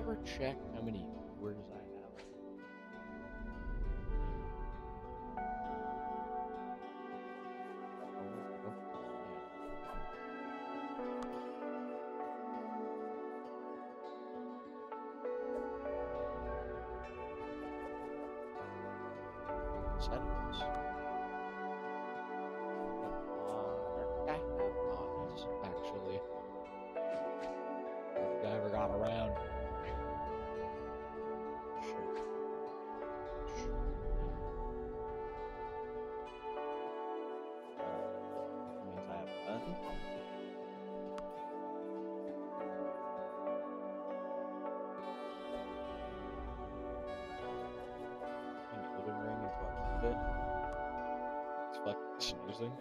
ever check how many viewers I have? Settings. I have mods, actually. If I ever got around. That means I have none. In the living room is what I did. It's fucking snoozing.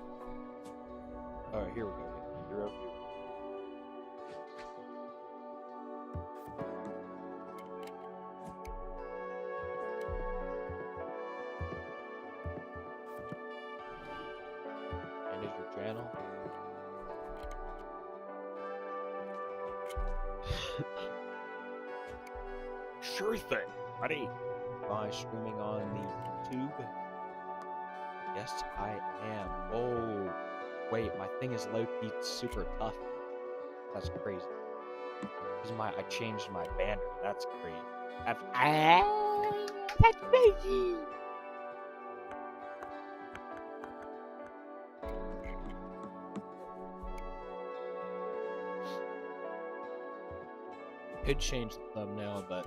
Alright, here we go. 0 viewers. Manage your channel. Sure thing, buddy. Am I streaming on the YouTube? Yes, I am. Oh, wait, my thing is low-key super tough. That's crazy. Because I changed my banner. That's crazy. That's crazy. Could change the thumbnail, but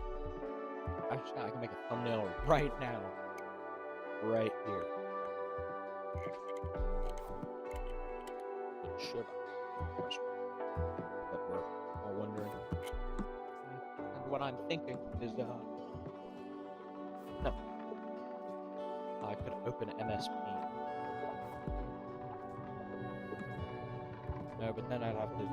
actually I can make a thumbnail right now. Right here. It should. But we're all wondering. And what I'm thinking is, no. I could open MS Paint. No, but then I'd have to.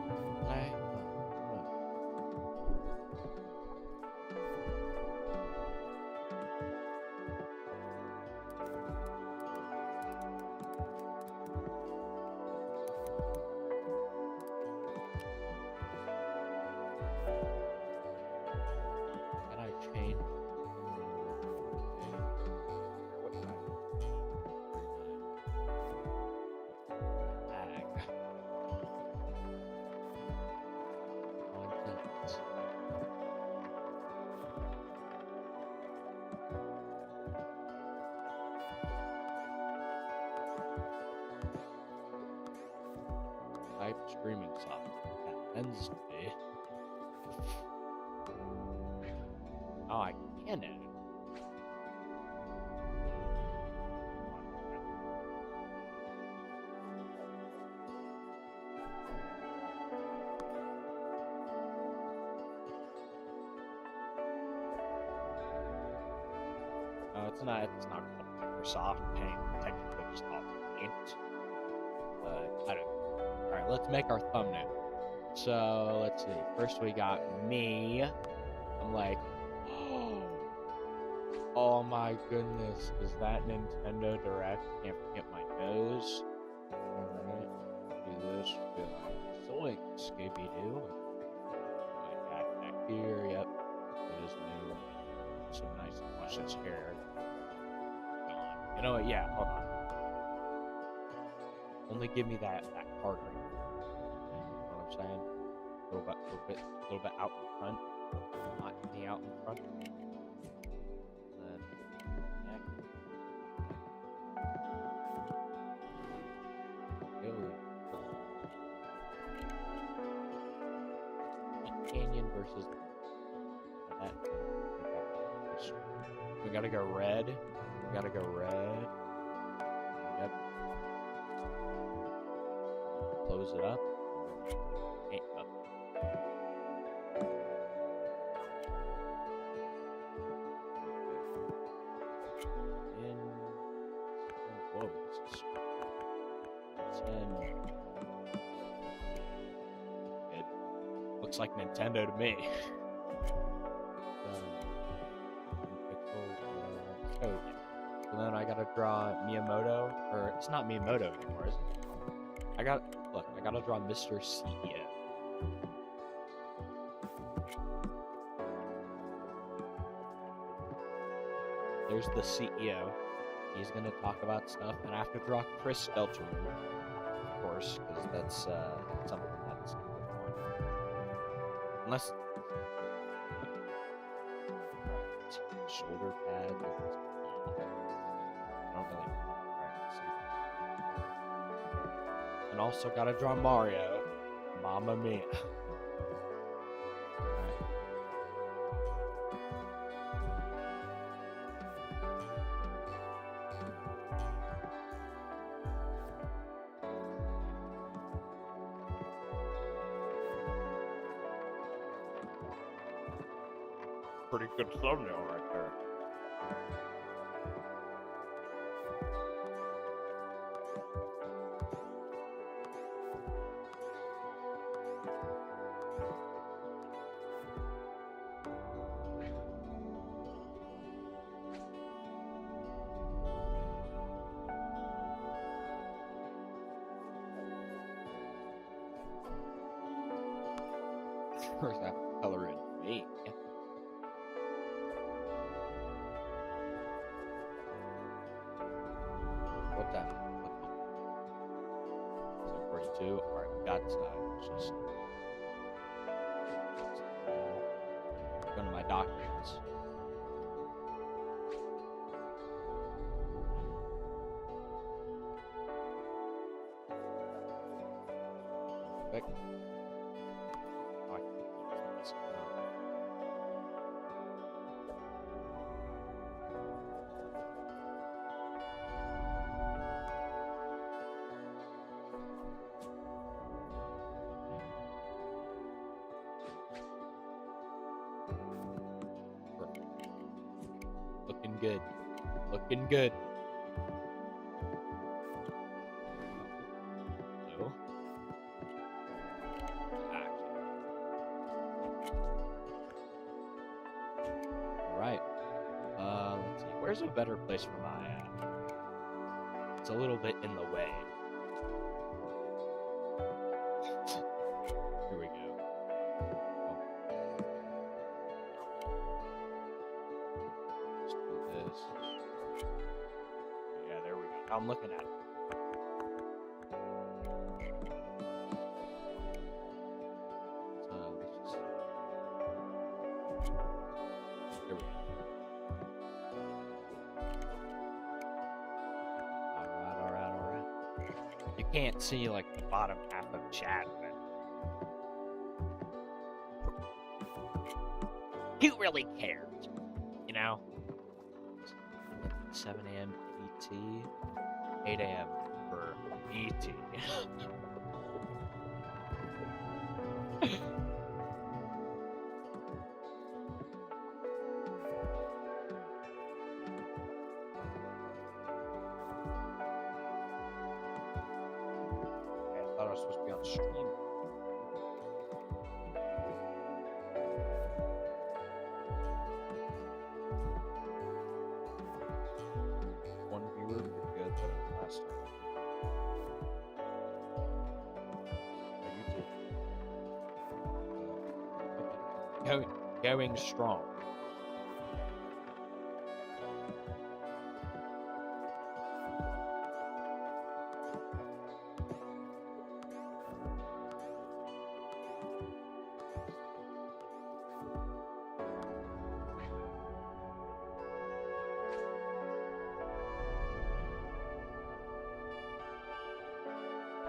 Type streaming software. That ends to be. Oh, I can edit. No, it's not. It's not called Microsoft Paint. Technically, just called Paint. But I don't know. Alright, let's make our thumbnail. So, let's see. First we got me. I'm like, oh my goodness. Is that Nintendo Direct? Can't forget my nose. Alright. Do this. Be like, zoink, Scooby-Doo. Like that back here. Yep. It is new. So nice to wash his hair. Gone. You know what? Yeah, hold on. Only give me that part right here. You know what I'm saying? A little bit out in front. Not me out in front. And then neck. Canyon versus that. We gotta go red. We gotta go red. Yep. Close it up. Paint up. In. Whoa, this is 10. It looks like Nintendo to me. So then I gotta draw Miyamoto, or it's not Miyamoto anymore, is it? I gotta draw Mr. CEO. there's the CEO. He's gonna talk about stuff, and I have to draw Chris Stelter, of course, because that's something that's going on. Unless shoulder pads. I don't really know. Alright, see. And also gotta draw Mario. Mamma mia. Pretty good thumbnail right there. Where's that color in me? What time? 7:42. Alright, we got time. It's just go to my documents. Perfect. Looking good. Looking good. No. Alright. Let's see. Where's a better place for my it's a little bit in the way. Here we go. Let's do this. Yeah, there we go. I'm looking at it. There we go. Alright. You can't see like the bottom half of chat, but who really cares? You know? 7 a.m. ET, 8 a.m. for ET. I thought I was supposed to be on stream. One viewer, pretty good, better than last time. YouTube. Going strong.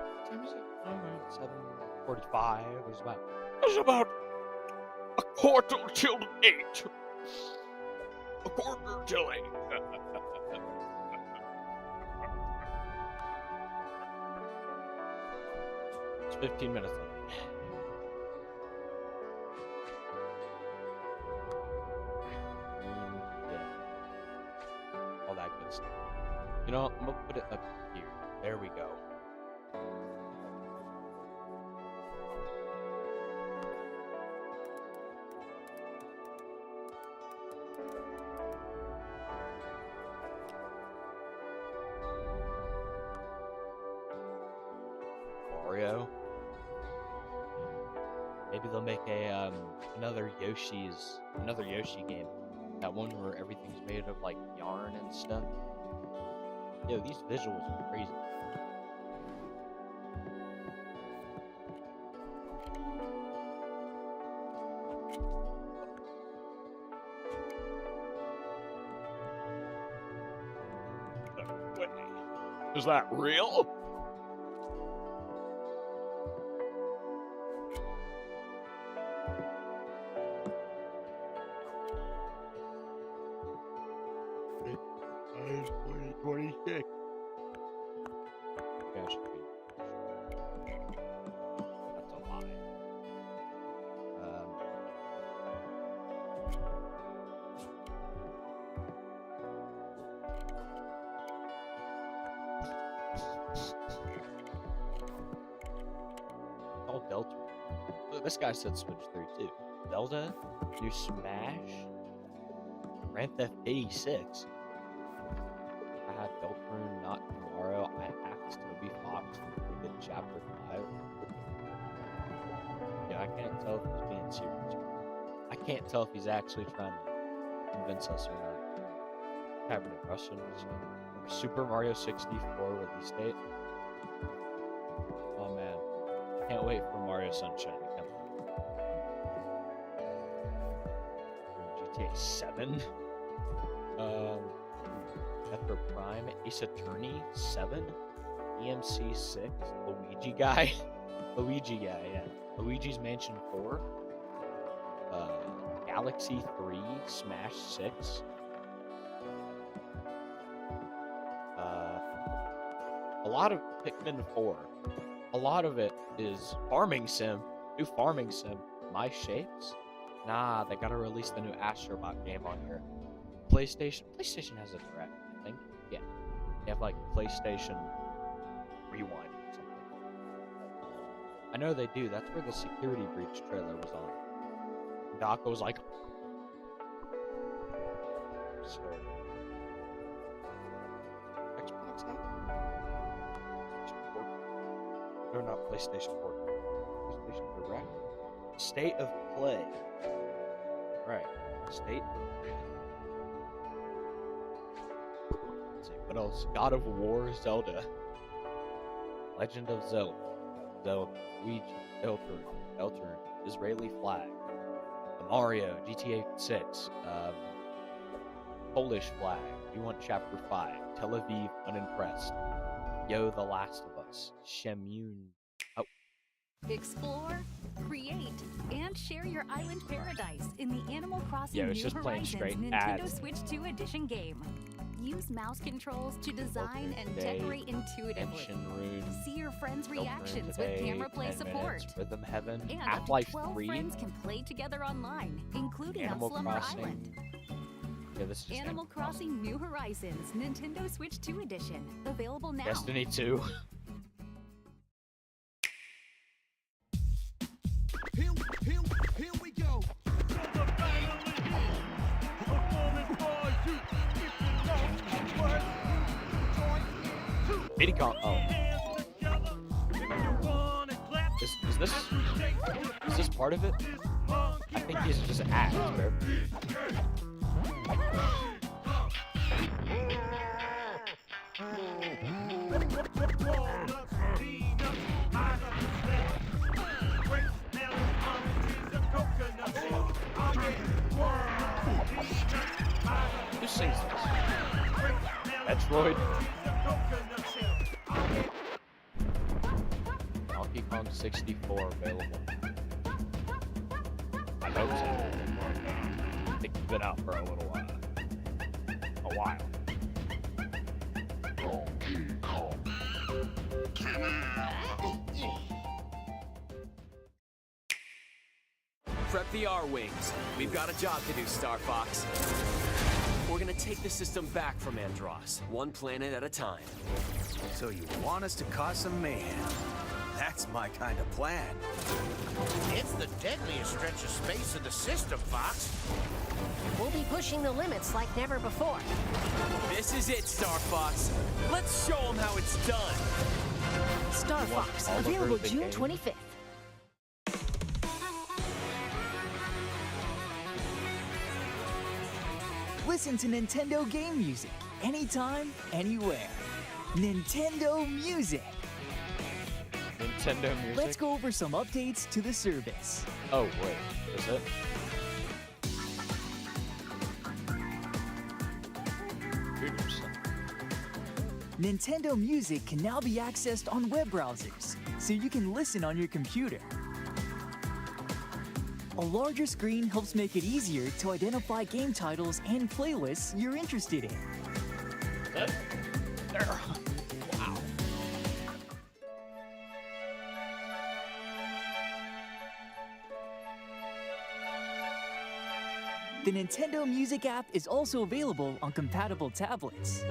What time is it? 7:45. It's about a quarter till 8. A quarter till 8. It's 15 minutes left. Yeah. All that good stuff. You know, I'm gonna put it up here. There we go. Mario. Maybe they'll make a another Yoshi game. That one where everything's made of like yarn and stuff. Yo, these visuals are crazy. Wait, is that real? It's 2026. Gosh, that's a lie. Oh, Delta. Look, this guy said Switch 3 too. Zelda, new Smash, Grand Theft 86. I had Deltarune not tomorrow. I asked Toby Fox to get Chapter 5. Yeah, I can't tell if he's being serious. I can't tell if he's actually trying to convince us or not. Having a Russian Super Mario 64 release date. Oh man, can't wait for Mario Sunshine to come out. GTA 7. Metro Prime, Ace Attorney 7, EMC 6, Luigi guy, yeah. Luigi's Mansion 4, Galaxy 3, Smash 6, a lot of Pikmin 4. A lot of it is Farming Sim, new Farming Sim. My Shapes? Nah, they gotta release the new Astrobot game on here. PlayStation has a direct, I think. Yeah, they have like PlayStation Rewind or something. I know they do. That's where the Security Breach trailer was on. Doc was like, so Xbox app? No, not PlayStation 4. PlayStation Direct. State of Play. Right. State. Let's see, what else? God of War, Zelda. Legend of Zelda. Luigi, Deltarune, Israeli Flag. Mario, GTA 6. Polish Flag. You want Chapter 5. Tel Aviv, Unimpressed. Yo, The Last of Us. Shemun. Oh. Explore, create, and share your island paradise in the Animal Crossing New Horizons Nintendo ads. Switch 2 Edition game. Use mouse controls to design and decorate intuitively. See your friends' reactions with camera play support. Rhythm Heaven, and Half-Life up to 12 3. friends can play together online, including Animal on Slumber Crossing. Island. Yeah, this is Animal Crossing New Horizons Nintendo Switch 2 Edition. Available now. Destiny 2. Here we go. Diddy Kong. Oh. Is this part of it? I think these are just acts, bro. Who sings this? Metroid? Donkey Kong 64 available. I hope so. I think it's been out for a little while. A while. Donkey Kong. Come on. Prep the R-Wings. We've got a job to do, Star Fox. We're gonna take the system back from Andross, one planet at a time. So you want us to cause some mayhem? That's my kind of plan. It's the deadliest stretch of space in the system, Fox. We'll be pushing the limits like never before. This is it, Star Fox. Let's show them how it's done. Star Fox, available June 25th. listen to Nintendo game music anytime, anywhere. Nintendo Music. Nintendo Music? Let's go over some updates to the service. Oh, wait. Is it? Nintendo Music can now be accessed on web browsers, so you can listen on your computer. A larger screen helps make it easier to identify game titles and playlists you're interested in. There. Wow. The Nintendo Music app is also available on compatible tablets.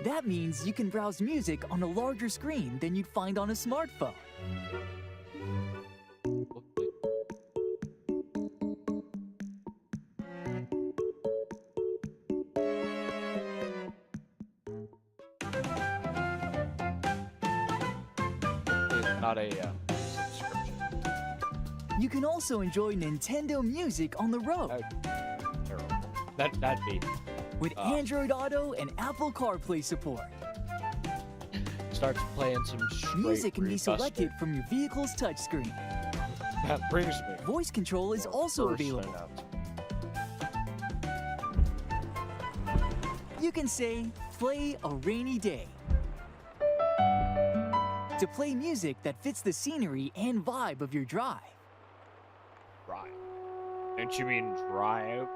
That means you can browse music on a larger screen than you'd find on a smartphone. It's not a subscription. You can also enjoy Nintendo Music on the road. Terrible. That'd be. With Android Auto and Apple CarPlay support. Starts playing some straight Music can be Rebuster. selected from your vehicle's touchscreen. That brings me. Voice control is also First available. announcement. You can say, play a rainy day. To play music that fits the scenery and vibe of your drive. Drive. Don't you mean drive?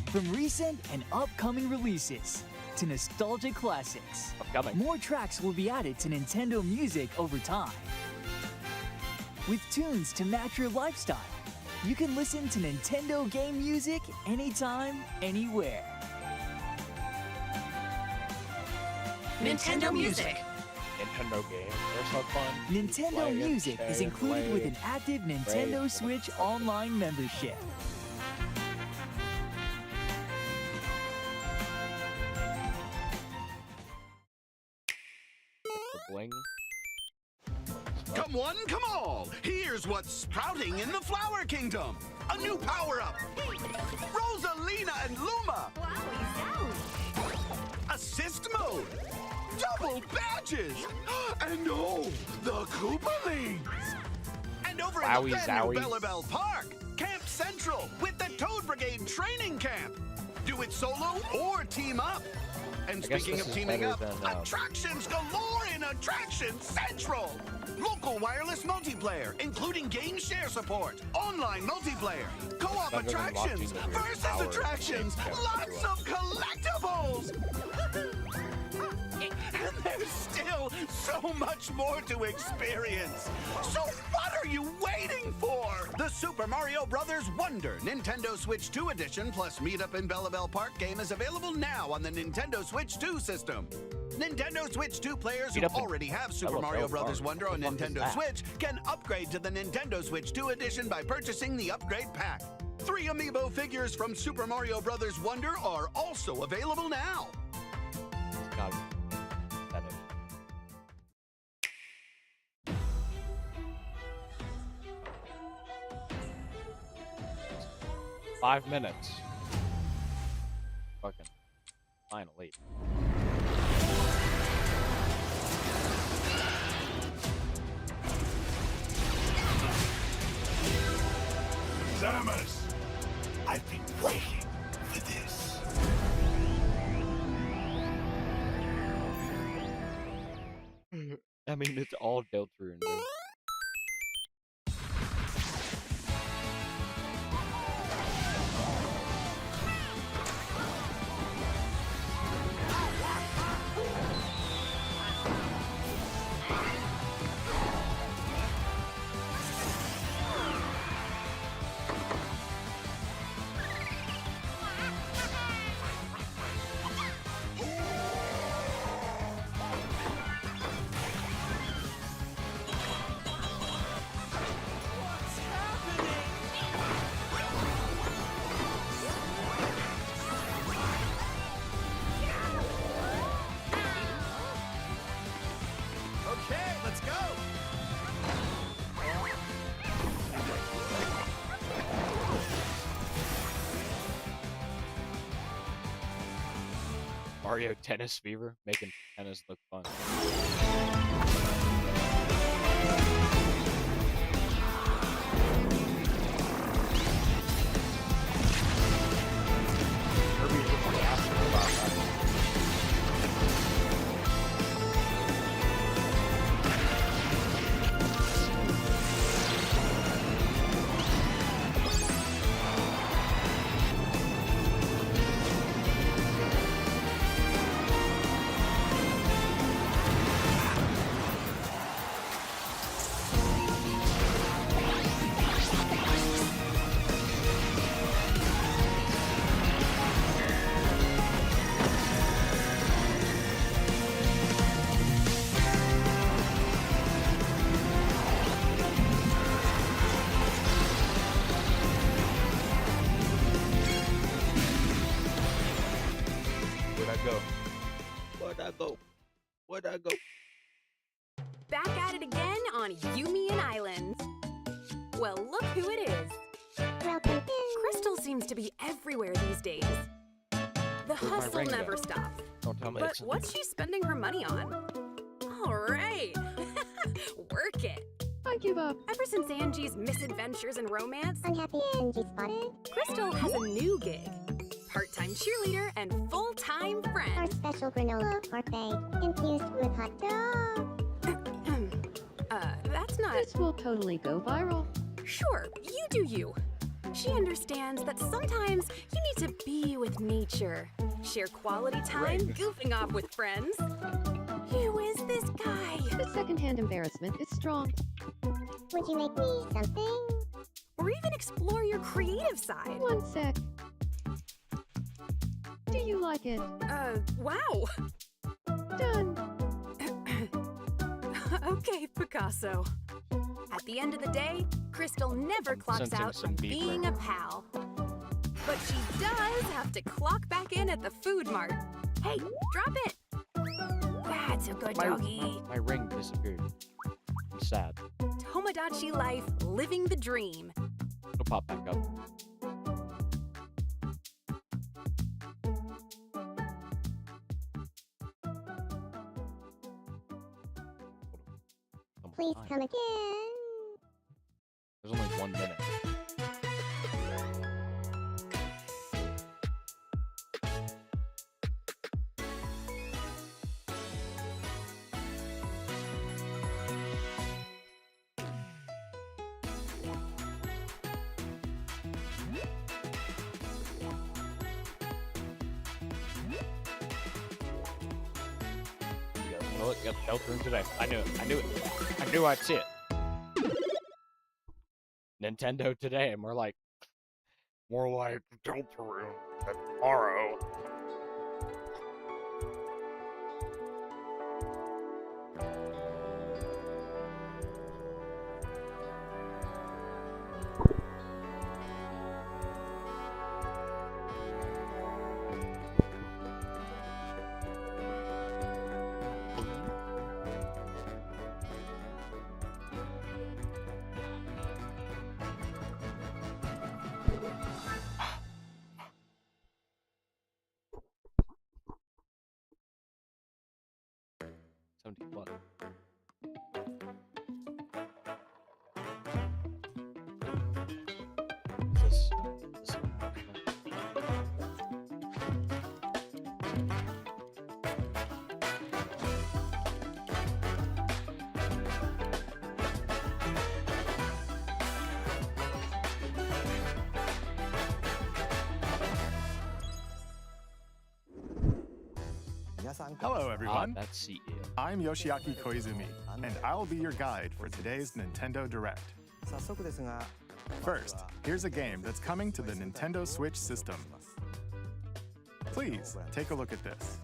From recent and upcoming releases to nostalgic classics, Upcoming. more tracks will be added to Nintendo Music over time. With tunes to match your lifestyle, you can listen to Nintendo game music anytime, anywhere. Nintendo Music. Nintendo game. They're so fun. Nintendo Play it, Music is play, included with play. an active Nintendo play. Switch online membership. The bling. Come one, come all! Here's what's sprouting in the Flower Kingdom! A new power-up! Rosalina and Luma! Assist mode! Double badges! And oh, the Koopalings! And over in the Wowie brand new zowie. Bellabelle Park, Camp Central with the Toad Brigade training camp! Do it solo or team up! And I guess speaking this of is teaming better up, than, attractions galore in Attraction Central! Local wireless multiplayer, including game share support, online multiplayer, co-op Better than attractions, watching the weird versus power attractions, games come lots to of collectibles! And there's still so much more to experience. So what are you waiting for? The Super Mario Brothers Wonder Nintendo Switch 2 Edition plus Meetup in Bellabelle Park game is available now on the Nintendo Switch 2 system. Nintendo Switch 2 players who Meetup in already have Super Bellabelle Mario Brothers Park. Wonder on What the fuck is Nintendo that? Switch can upgrade to the Nintendo Switch 2 Edition by purchasing the upgrade pack. 3 amiibo figures from Super Mario Brothers Wonder are also available now. God. That is. 5 minutes. Fucking finally. Samus, I've been waiting for this. I mean, it's all Deltarune, dude. Mario Tennis Fever, making tennis look fun. Kirby's just asking about that. Where'd I go? Back at it again on Yumian Islands. Well, look who it is. Crystal seems to be everywhere these days. The hustle never stops. Don't tell me. But what's she spending her money on? All right. Work it. I give up. Ever since Angie's misadventures and romance, Unhappy Angie spotted. Crystal has a new gig. Part-time cheerleader and full-time Our friend. special granola parfait infused with hot dog. That's not... This will totally go viral. Sure, you do you. She understands that sometimes you need to be with nature. Share quality time, goofing off with friends. Who is this guy? The secondhand embarrassment is strong. Would you make me something? Or even explore your creative side. One sec. Do you like it? Wow. Done. Okay, Picasso. At the end of the day, Crystal never clocks sensing out some from beef being right a pal. But she does have to clock back in at the food mart. Hey, drop it! That's a good doggy. My ring disappeared. I'm sad. Tomodachi life, living the dream. It'll pop back up. Please come again. There's only 1 minute. Well, it got the Delta Room today. I knew it. I knew I'd see it. Nintendo today, and we're like, more like Delta Room tomorrow. What? This. Hello, everyone. That's CEO. I'm Yoshiaki Koizumi, and I'll be your guide for today's Nintendo Direct. First, here's a game that's coming to the Nintendo Switch system. Please, take a look at this.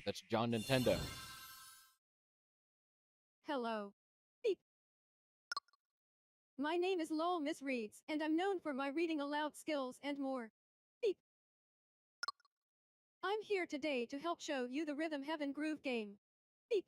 That's John Nintendo. Hello. Beep. My name is Lowell Miss Reads, and I'm known for my reading aloud skills and more. Beep. I'm here today to help show you the Rhythm Heaven Groove game. Beep.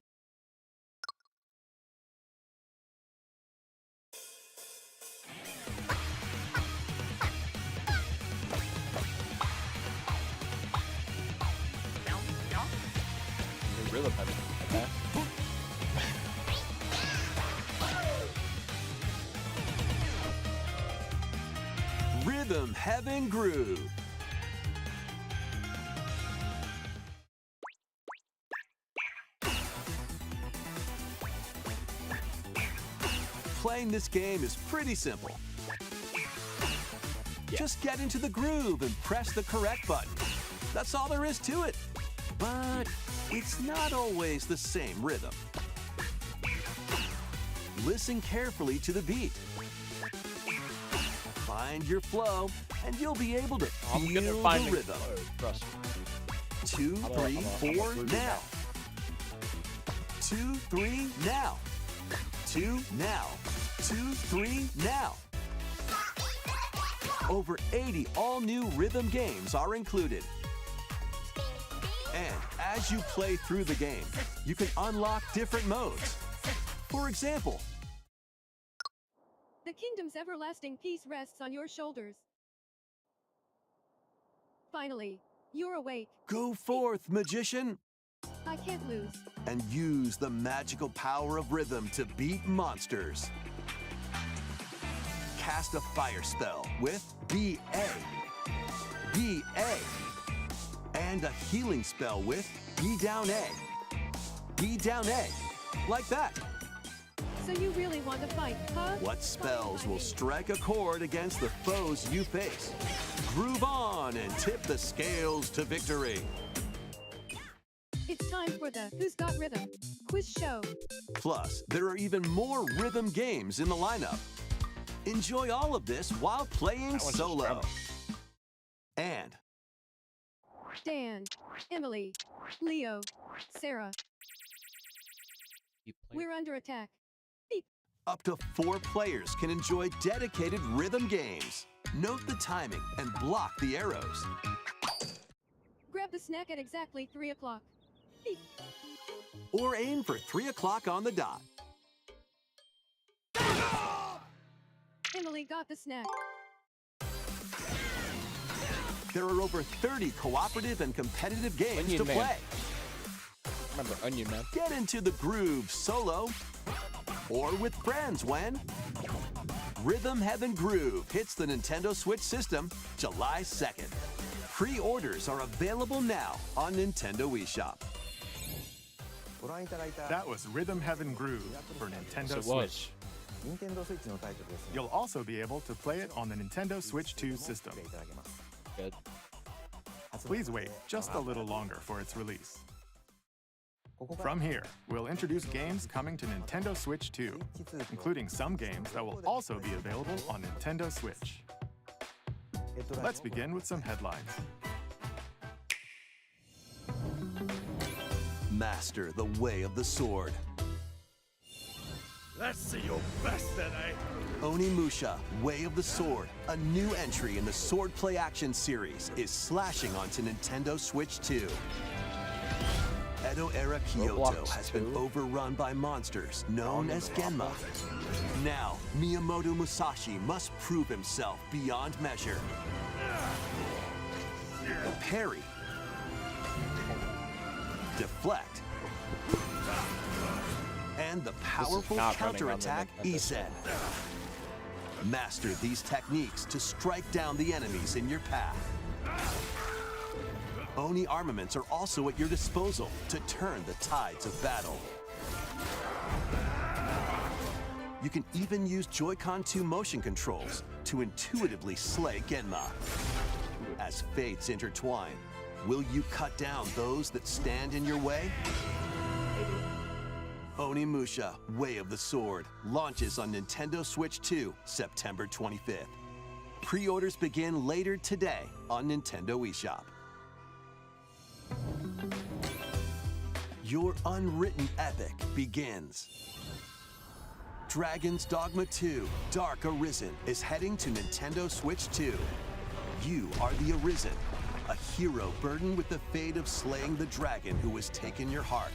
rhythm heaven. Okay. Rhythm Heaven Groove. Playing this game is pretty simple. Just get into the groove and press the correct button. That's all there is to it. But it's not always the same rhythm. Listen carefully to the beat. Find your flow, and you'll be able to feel the rhythm. Trust me. 2, 3, 4, now. 2, 3, now. 2, now. 2, 3, now. Over 80 all-new rhythm games are included. And as you play through the game, you can unlock different modes. For example, The kingdom's everlasting peace rests on your shoulders. Finally, you're awake. go forth, magician, I can't lose. and use the magical power of rhythm to beat monsters. Cast a fire spell with B.A. B.A. and a healing spell with B down A. B down A. Like that. So you really want to fight, huh? What spells will strike a chord against the foes you face? Groove on and tip the scales to victory. It's time for the Who's Got Rhythm quiz show. Plus, there are even more rhythm games in the lineup. Enjoy all of this while playing That one's solo. just And Dan, Emily, Leo, Sarah, Keep playing. we're under attack. up to 4 players can enjoy dedicated rhythm games. Note the timing and block the arrows. Grab the snack at exactly 3 o'clock. Beep. Or aim for 3 o'clock on the dot. Emily got the snack. There are over 30 cooperative and competitive games Onion to Man. play. Remember Onion Man? Get into the groove solo or with friends when Rhythm Heaven Groove hits the Nintendo Switch system July 2nd. Pre-orders are available now on Nintendo eShop. That was Rhythm Heaven Groove for Nintendo It Switch. was. You'll also be able to play it on the Nintendo Switch 2 system. Good. Please wait just a little longer for its release. From here, we'll introduce games coming to Nintendo Switch 2, including some games that will also be available on Nintendo Switch. Let's begin with some headlines. Master the way of the sword. Let's see your best today. Onimusha, Way of the Sword, a new entry in the Sword Play Action series, is slashing onto Nintendo Switch 2. Edo-era Kyoto Roblox has been 2? overrun by monsters known as Genma. Now, Miyamoto Musashi must prove himself beyond measure. Parry. Deflect. And the powerful not running on the counterattack Nintendo Isen. Master these techniques to strike down the enemies in your path. Oni armaments are also at your disposal to turn the tides of battle. You can even use Joy-Con 2 motion controls to intuitively slay Genma. As fates intertwine, will you cut down those that stand in your way? Onimusha, Way of the Sword, launches on Nintendo Switch 2, September 25th. Pre-orders begin later today on Nintendo eShop. Your unwritten epic begins. Dragon's Dogma 2, Dark Arisen is heading to Nintendo Switch 2. You are the Arisen, a hero burdened with the fate of slaying the dragon who has taken your heart.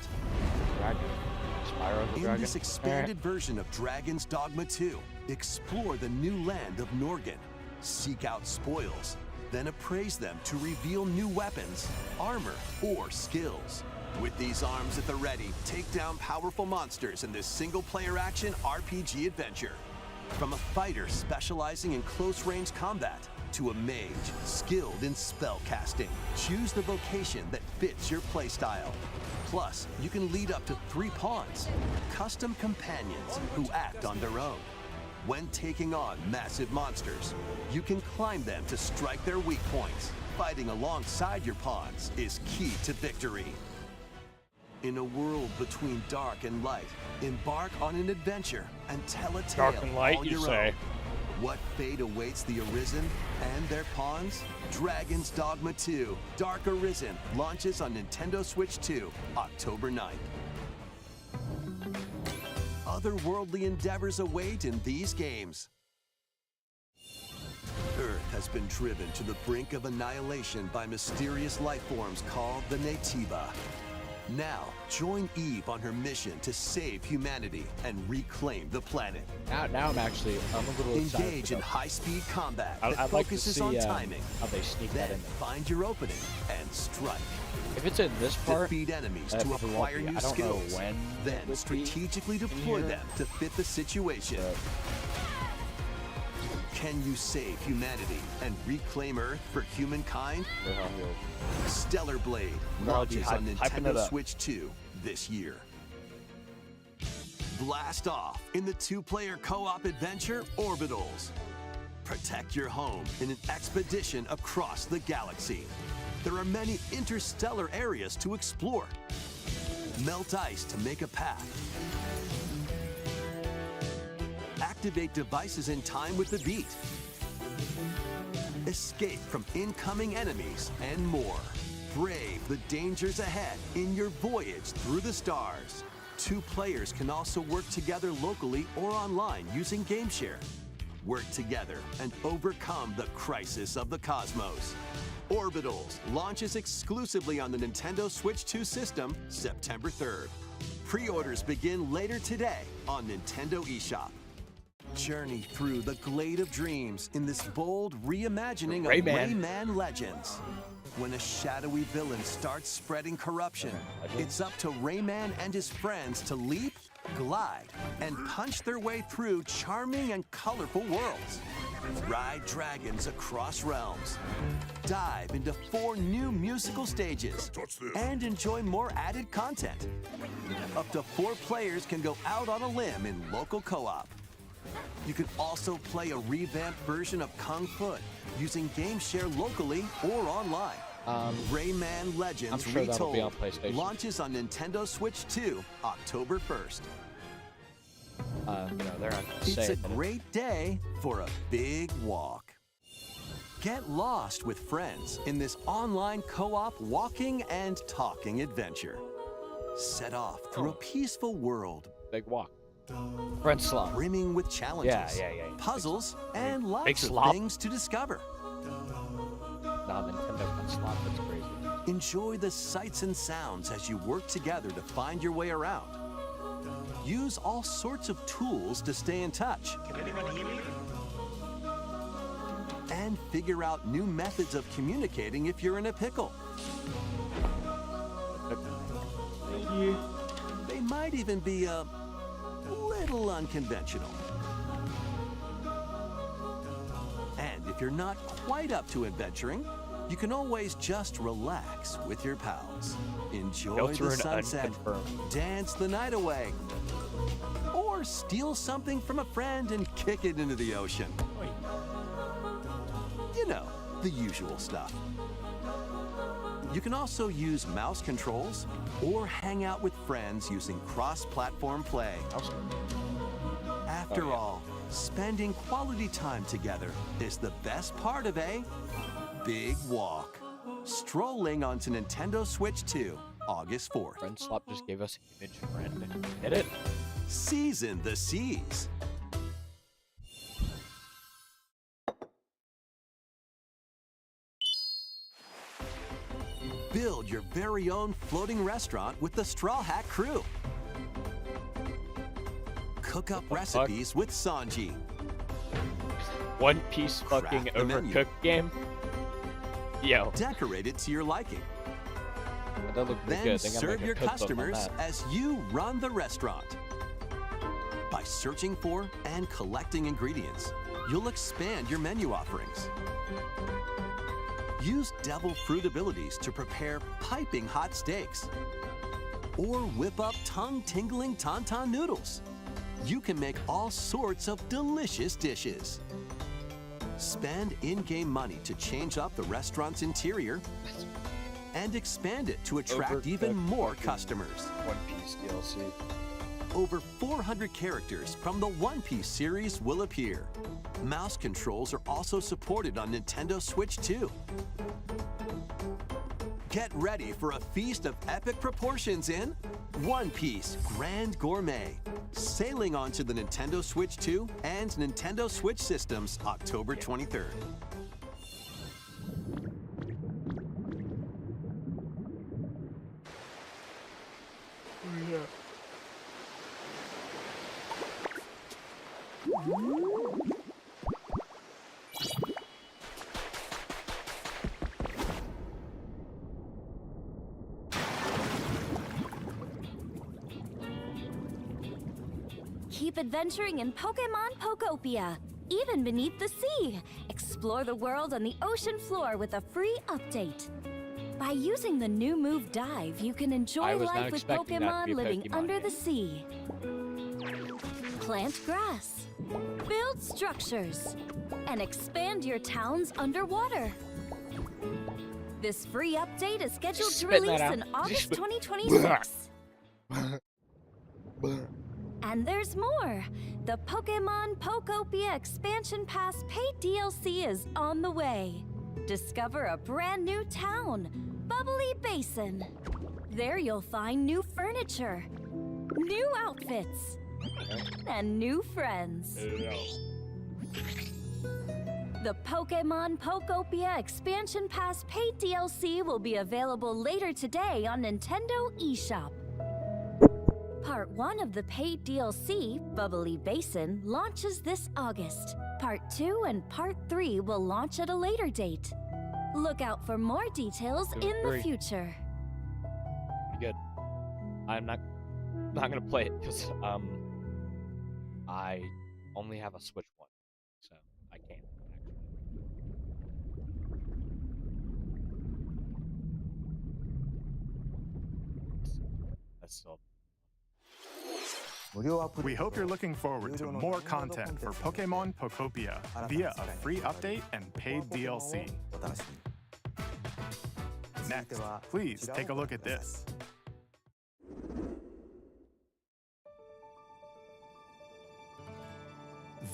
Dragon. Spyro the In Dragon. this expanded version of Dragon's Dogma 2, explore the new land of Norgan, seek out spoils, then appraise them to reveal new weapons, armor, or skills. With these arms at the ready, take down powerful monsters in this single-player action RPG adventure. From a fighter specializing in close-range combat to a mage skilled in spell casting, choose the vocation that fits your playstyle. Plus, you can lead up to 3 pawns, custom companions who act on their own. When taking on massive monsters, you can climb them to strike their weak points. Fighting alongside your pawns is key to victory. In a world between dark and light, embark on an adventure and tell a tale Dark and light, all you your say? own. What fate awaits the Arisen and their pawns? Dragon's Dogma 2 Dark Arisen launches on Nintendo Switch 2, October 9th. Otherworldly endeavors await in these games. Earth has been driven to the brink of annihilation by mysterious life forms called the Natiba. Now, join Eve on her mission to save humanity and reclaim the planet. Now I'm a little excited. Engage in high-speed combat that I'd like to focuses see, on timing. how they sneak that Then in. find your opening and strike. If it's in this part, Defeat enemies it to won't acquire be. new I don't know skills. when it Then would be strategically deploy here. them to fit the situation. Can you save humanity and reclaim Earth for humankind? Stellar Blade launches on hyping it Nintendo up. Switch 2 this year. Blast off in the 2-player co-op adventure Orbitals. Protect your home in an expedition across the galaxy. There are many interstellar areas to explore. Melt ice to make a path. Activate devices in time with the beat. Escape from incoming enemies and more. Brave the dangers ahead in your voyage through the stars. 2 players can also work together locally or online using GameShare. Work together and overcome the crisis of the cosmos. Orbitals launches exclusively on the Nintendo Switch 2 system September 3rd. Pre-orders begin later today on Nintendo eShop. Journey through the Glade of Dreams in this bold reimagining of Rayman Legends. When a shadowy villain starts spreading corruption, it's up to Rayman and his friends to leap, glide, and punch their way through charming and colorful worlds. Ride dragons across realms. Dive into 4 new musical stages. And enjoy more added content. Up to 4 players can go out on a limb in local co-op. You can also play a revamped version of Kung Fu using GameShare locally or online. Rayman Legends I'm sure that'll be on Retold PlayStation. launches on Nintendo Switch 2, October 1st. They're not gonna It's say a it, but great day for a big walk. Get lost with friends in this online co-op walking and talking adventure. Set off through a peaceful world. Big walk. Friend slop. Brimming with challenges, Yeah. puzzles, and lots Big of slop. things to discover. Nah, Nintendo Friend slop. That's crazy. Enjoy the sights and sounds as you work together to find your way around. Use all sorts of tools to stay in touch. Can anyone hear me? And figure out new methods of communicating if you're in a pickle. They might even be a little unconventional. And if you're not quite up to adventuring, you can always just relax with your pals. Enjoy Filter the and sunset, unconfirmed. dance the night away, or steal something from a friend and kick it into the ocean. You know, the usual stuff. You can also use mouse controls or hang out with friends using cross-platform play. After all, spending quality time together is the best part of a big walk. Strolling onto Nintendo Switch 2, August 4th. Friend slop just gave us image friend. Get it? Season the seas. Build your very own floating restaurant with the Straw Hat Crew. Cook up recipes with Sanji. One Piece fucking Craft the menu. overcooked game. Yo. Decorate it to your liking. What that looked pretty Then good. They gotta serve make a your cookbook on customers that. as you run the restaurant. By searching for and collecting ingredients, you'll expand your menu offerings. Use devil fruit abilities to prepare piping hot steaks. Or whip up tongue-tingling tauntaun noodles. You can make all sorts of delicious dishes. Spend in-game money to change up the restaurant's interior and expand it to attract even more customers. One Piece DLC. Over 400 characters from the One Piece series will appear. Mouse controls are also supported on Nintendo Switch 2. Get ready for a feast of epic proportions in One Piece Grand Gourmet, sailing onto the Nintendo Switch 2 and Nintendo Switch systems October 23rd. Keep adventuring in Pokemon Pokopia, even beneath the sea. Explore the world on the ocean floor with a free update. By using the new move Dive, you can enjoy life with Pokemon living under the sea. Plant grass, build structures, and expand your towns underwater. This free update is scheduled to release in August 2026. And there's more! The Pokemon Pokopia Expansion Pass paid DLC is on the way. Discover a brand new town, Bubbly Basin. There you'll find new furniture, new outfits, and new friends. The Pokemon Pokopia Expansion Pass paid DLC will be available later today on Nintendo eShop. Part 1 of the paid DLC, Bubbly Basin, launches this August. Part 2 and Part 3 will launch at a later date. Look out for more details in the future. Good. I'm not gonna play it because I only have a Switch 1, so I can't actually. That's still. We hope you're looking forward to more content for Pokemon Pokopia via a free update and paid DLC. Next, please take a look at this.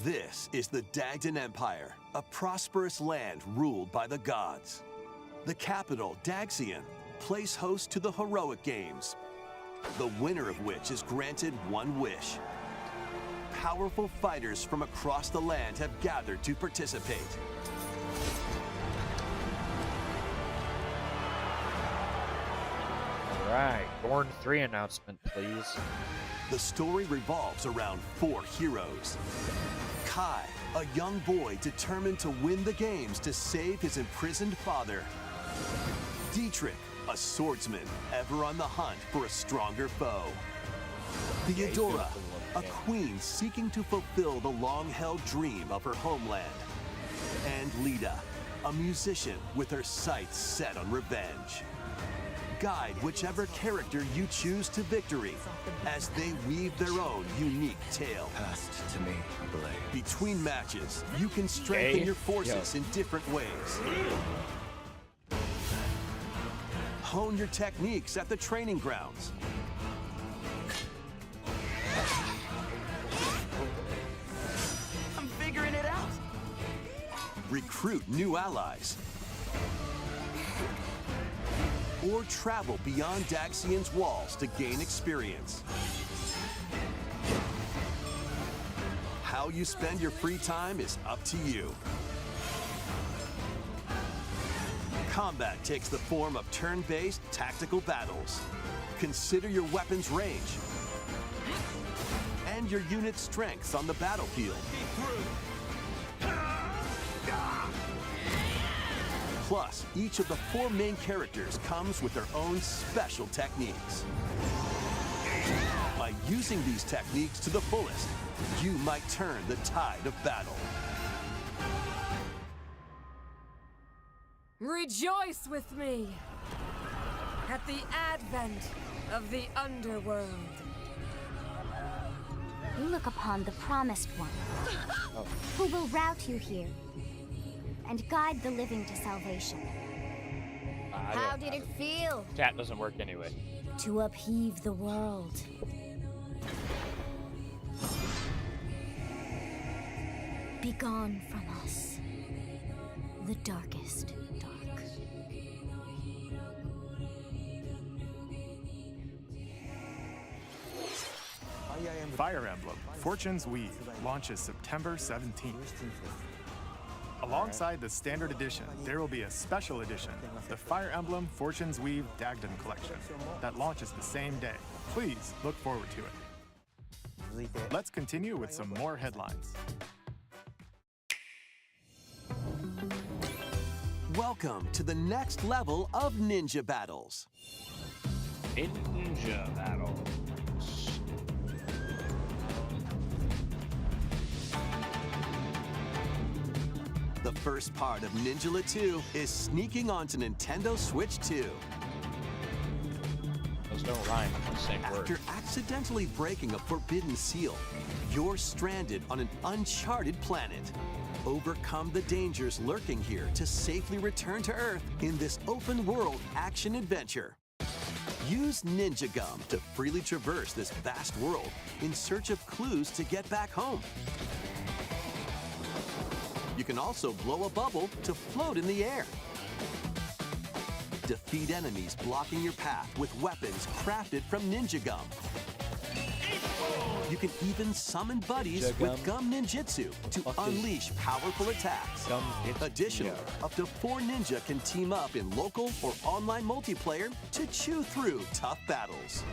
This is the Dagdan Empire, a prosperous land ruled by the gods. The capital, Daxian, plays host to the heroic games, the winner of which is granted one wish. Powerful fighters from across the land have gathered to participate. Alright, Born 3 announcement, please. The story revolves around 4 heroes. Kai, a young boy determined to win the games to save his imprisoned father. Dietrich, a swordsman ever on the hunt for a stronger foe. Theodora, a queen seeking to fulfill the long-held dream of her homeland. And Lida, a musician with her sights set on revenge. Guide whichever character you choose to victory as they weave their own unique tale. Passed to me, blade. Between matches, you can strengthen your forces in different ways. Hone your techniques at the training grounds. I'm figuring it out. Recruit new allies. Or travel beyond Daxian's walls to gain experience. How you spend your free time is up to you. Combat takes the form of turn-based tactical battles. Consider your weapon's range and your unit's strengths on the battlefield. Plus, each of the 4 main characters comes with their own special techniques. By using these techniques to the fullest, you might turn the tide of battle. Rejoice with me at the advent of the underworld. You look upon the promised one, who will route you here and guide the living to salvation. How did it feel? Chat doesn't work anyway. To upheave the world. Begone from us, the darkest dark. Fire Emblem Fortune's Weave launches September 17th. Alongside the standard edition, there will be a special edition, the Fire Emblem Fortune's Weave Dagden Collection, that launches the same day. Please look forward to it. Let's continue with some more headlines. Welcome to the next level of ninja battles. Ninja battle. The first part of Ninja 2 is sneaking onto Nintendo Switch 2. Those don't rhyme in the same word. After accidentally breaking a forbidden seal, you're stranded on an uncharted planet. Overcome the dangers lurking here to safely return to Earth in this open-world action-adventure. Use Ninja Gum to freely traverse this vast world in search of clues to get back home. You can also blow a bubble to float in the air. Defeat enemies blocking your path with weapons crafted from Ninja Gum. You can even summon buddies with Gum Ninjutsu to unleash powerful attacks. Additionally, up to 4 ninja can team up in local or online multiplayer to chew through tough battles.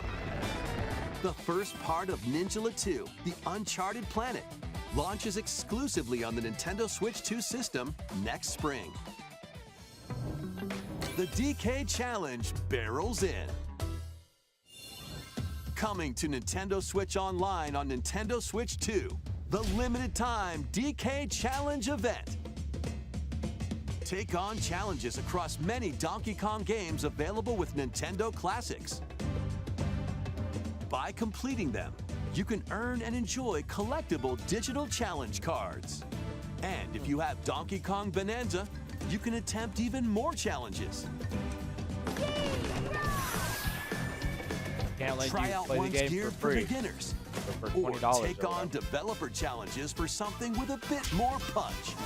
The first part of Ninja 2, The Uncharted Planet, launches exclusively on the Nintendo Switch 2 system next spring. The DK Challenge barrels in. Coming to Nintendo Switch Online on Nintendo Switch 2, the limited time DK Challenge event. Take on challenges across many Donkey Kong games available with Nintendo Classics. By completing them, you can earn and enjoy collectible digital challenge cards. And if you have Donkey Kong Bonanza, you can attempt even more challenges. Can't let Try you out play the one's game gear for free. beginners. For Or $20 take or on whatever. developer challenges for something with a bit more punch.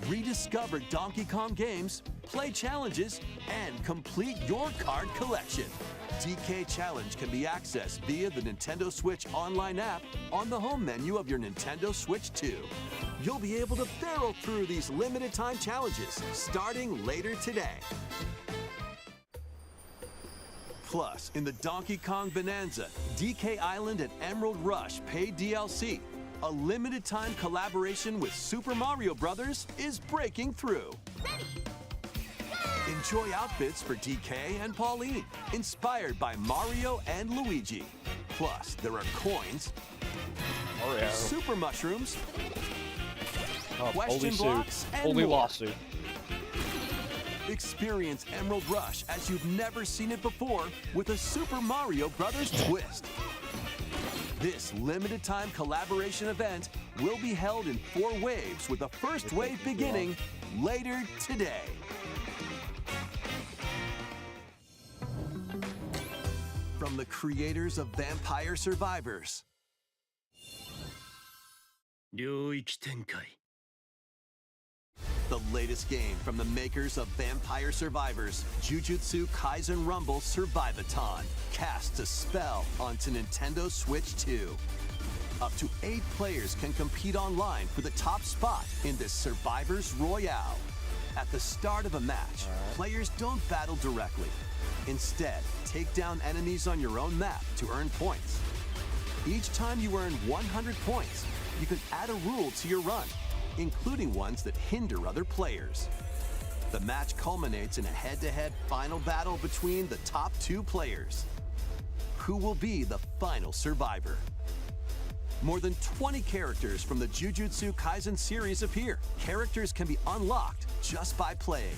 Rediscover Donkey Kong games, play challenges, and complete your card collection. DK Challenge can be accessed via the Nintendo Switch Online app on the home menu of your Nintendo Switch 2. You'll be able to barrel through these limited time challenges starting later today. Plus, in the Donkey Kong Bonanza, DK Island and Emerald Rush paid DLC, a limited time collaboration with Super Mario Bros. Is breaking through. Enjoy outfits for DK and Pauline, inspired by Mario and Luigi. Plus, there are coins, Oreo. super mushrooms, Oh, question only blocks, suit. and Only more. lawsuit. Experience Emerald Rush as you've never seen it before with a Super Mario Bros. Twist. This limited time collaboration event will be held in 4 waves with the first wave beginning later today. From the creators of Vampire Survivors, the latest game from the makers of Vampire Survivors, Jujutsu Kaisen Rumble Survivathon, casts a spell onto Nintendo Switch 2. Up to 8 players can compete online for the top spot in this Survivors Royale. At the start of a match, players don't battle directly. Instead, take down enemies on your own map to earn points. Each time you earn 100 points, you can add a rule to your run. including ones that hinder other players. The match culminates in a head-to-head final battle between the top 2 players. Who will be the final survivor? More than 20 characters from the Jujutsu Kaisen series appear. Characters can be unlocked just by playing.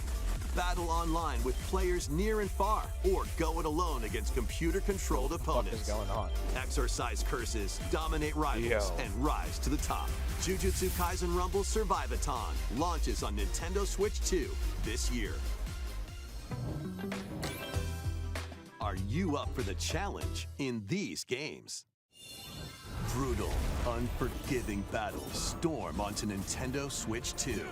Battle online with players near and far, or go it alone against computer-controlled opponents. What is going on? Exorcise curses, dominate rivals, and rise to the top. Jujutsu Kaisen Rumble Survivathon launches on Nintendo Switch 2 this year. Are you up for the challenge in these games? Brutal, unforgiving battles storm onto Nintendo Switch 2.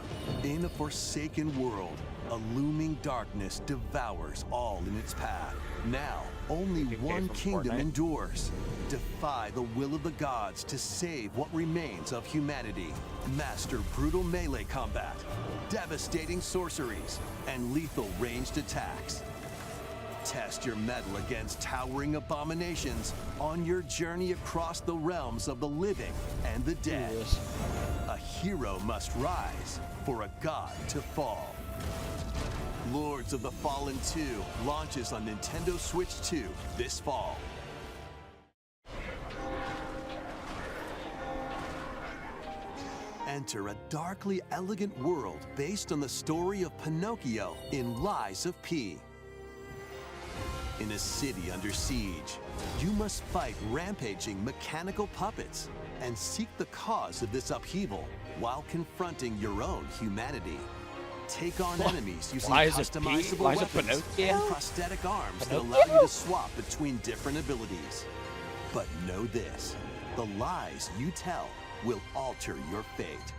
In a forsaken world, a looming darkness devours all in its path. Now, only one kingdom endures. Defy the will of the gods to save what remains of humanity. Master brutal melee combat, devastating sorceries, and lethal ranged attacks. Test your mettle against towering abominations on your journey across the realms of the living and the dead. A hero must rise for a god to fall. Lords of the Fallen 2 launches on Nintendo Switch 2 this fall. Enter a darkly elegant world based on the story of Pinocchio in Lies of P. In a city under siege, you must fight rampaging mechanical puppets and seek the cause of this upheaval while confronting your own humanity. Take on enemies using customizable weapons and prosthetic arms that allow you to swap between different abilities. But know this, the lies you tell will alter your fate.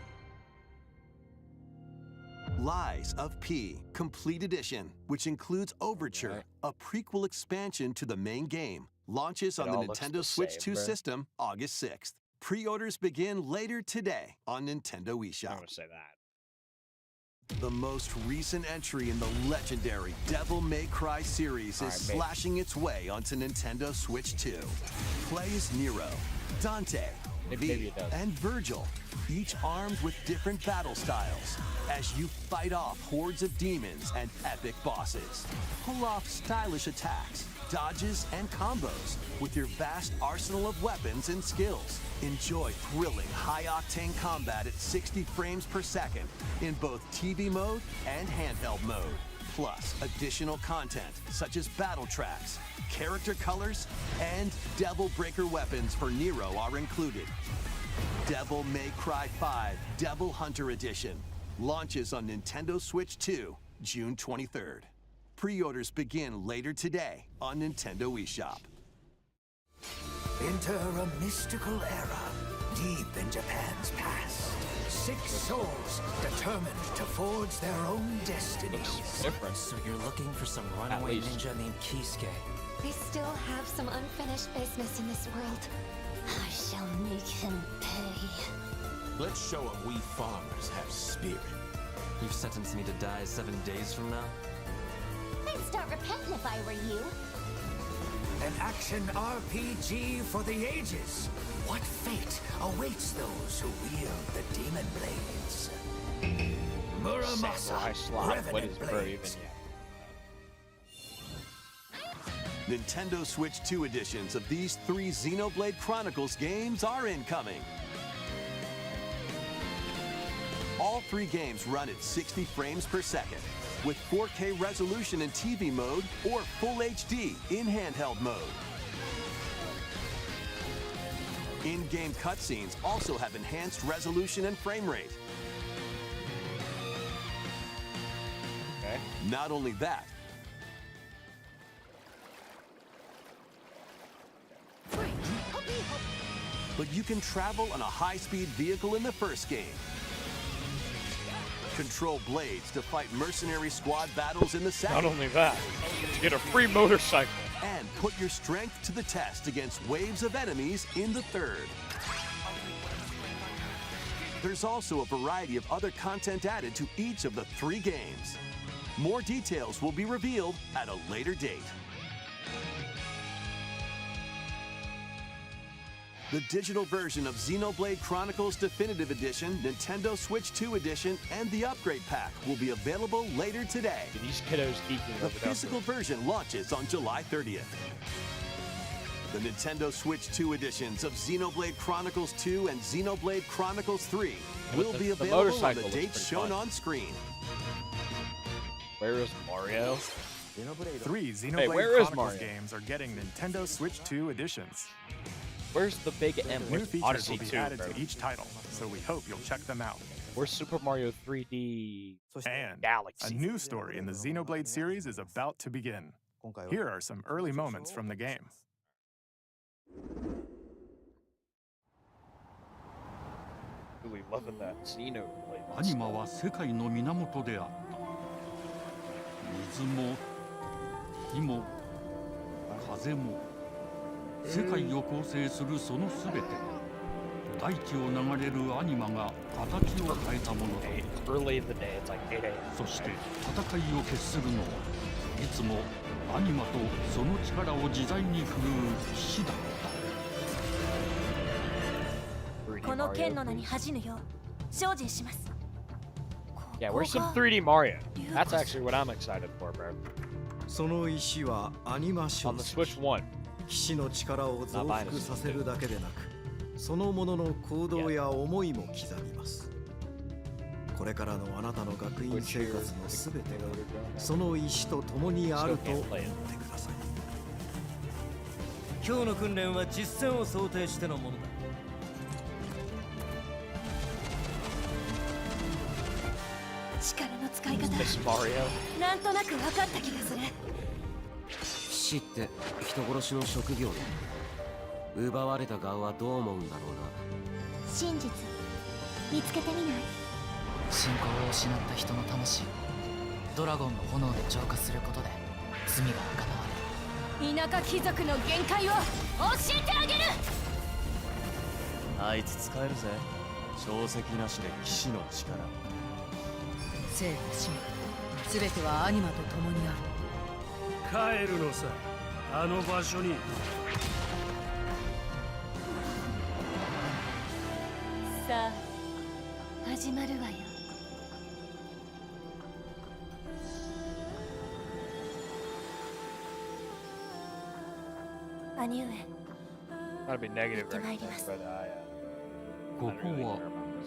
Lies of P Complete Edition, which includes Overture, a prequel expansion to the main game, launches on the Nintendo Switch 2 system August 6th. Pre-orders begin later today on Nintendo eShop. I'm gonna say that. The most recent entry in the legendary Devil May Cry series is slashing its way onto Nintendo Switch 2. Play as Nero, Dante, V, and Virgil, each armed with different battle styles, as you fight off hordes of demons and epic bosses. Pull off stylish attacks, dodges, and combos with your vast arsenal of weapons and skills. Enjoy thrilling, high-octane combat at 60 frames per second in both TV mode and handheld mode. Plus, additional content such as battle tracks, character colors, and Devil Breaker weapons for Nero are included. Devil May Cry 5 Devil Hunter Edition launches on Nintendo Switch 2, June 23rd. Pre-orders begin later today on Nintendo eShop. Enter a mystical era deep in Japan's past. 6 souls determined to forge their own destinies. So you're looking for some runaway ninja named Kisuke. I still have some unfinished business in this world. I shall make him pay. Let's show him we farmers have spirit. You've sentenced me to die 7 days from now? I'd start repenting if I were you. An action RPG for the ages. What fate awaits those who wield the demon blades? Muramasa, Revenant Blades. Nintendo Switch 2 editions of these 3 Xenoblade Chronicles games are incoming. All 3 games run at 60 frames per second, with 4K resolution in TV mode or Full HD in handheld mode. In-game cutscenes also have enhanced resolution and frame rate. Okay. Not only that, but you can travel on a high-speed vehicle in the first game. Control blades to fight mercenary squad battles in the second. Not only that, you get a free motorcycle. And put your strength to the test against waves of enemies in the third. There's also a variety of other content added to each of the 3 games. More details will be revealed at a later date. The digital version of Xenoblade Chronicles Definitive Edition, Nintendo Switch 2 Edition, and the Upgrade Pack will be available later today. These kiddos geeking The over physical version launches on July 30th. The Nintendo Switch 2 editions of Xenoblade Chronicles 2 and Xenoblade Chronicles 3 will be available on the dates shown on screen. Where is Mario? 3 Xenoblade Hey, where is Chronicles Mario? games are getting Nintendo Switch 2 editions. Where's the big M? New Where's features Odyssey will be 2, added bro? to each title, so we hope you'll check them out. Where's Super Mario 3D And Galaxy? a new story in the Xenoblade series is about to begin. Here are some early moments from the game. Really loving that Xenoblade. アニマは世界の源であった。水も火も風も世界を構成するそのすべてが大地を流れるアニマが形を変えたものだ。Early in the day, it's like 8 a.m. そして戦いを決するのはいつもアニマとその力を自在に振るう騎士だった。この剣の名に恥じぬよう精進します。 Yeah, where's some 3D Mario? That's actually what I'm excited for, bro. その石はアニマショ On the Switch 1. 騎士の力を増幅させるだけでなく、そのものの行動や思いも刻みます。これからのあなたの学院生活のすべてがその石と共にあると思ってください。今日の訓練は実戦を想定してのものだ。力の使い方 Miss Mario. なんとなく分かった気がする。騎士って人殺しの職業で奪われた側はどう思うんだろうな。真実見つけてみない？信仰を失った人の魂をドラゴンの炎で浄化することで罪が贖われる。田舎貴族の限界を教えてあげる。あいつ使えるぜ。証跡なしで騎士の力。生と死すべてはアニマと共にある。帰るのさ、あの場所に。さあ始まるわよ。兄上。 Gotta be negative right now, but ここは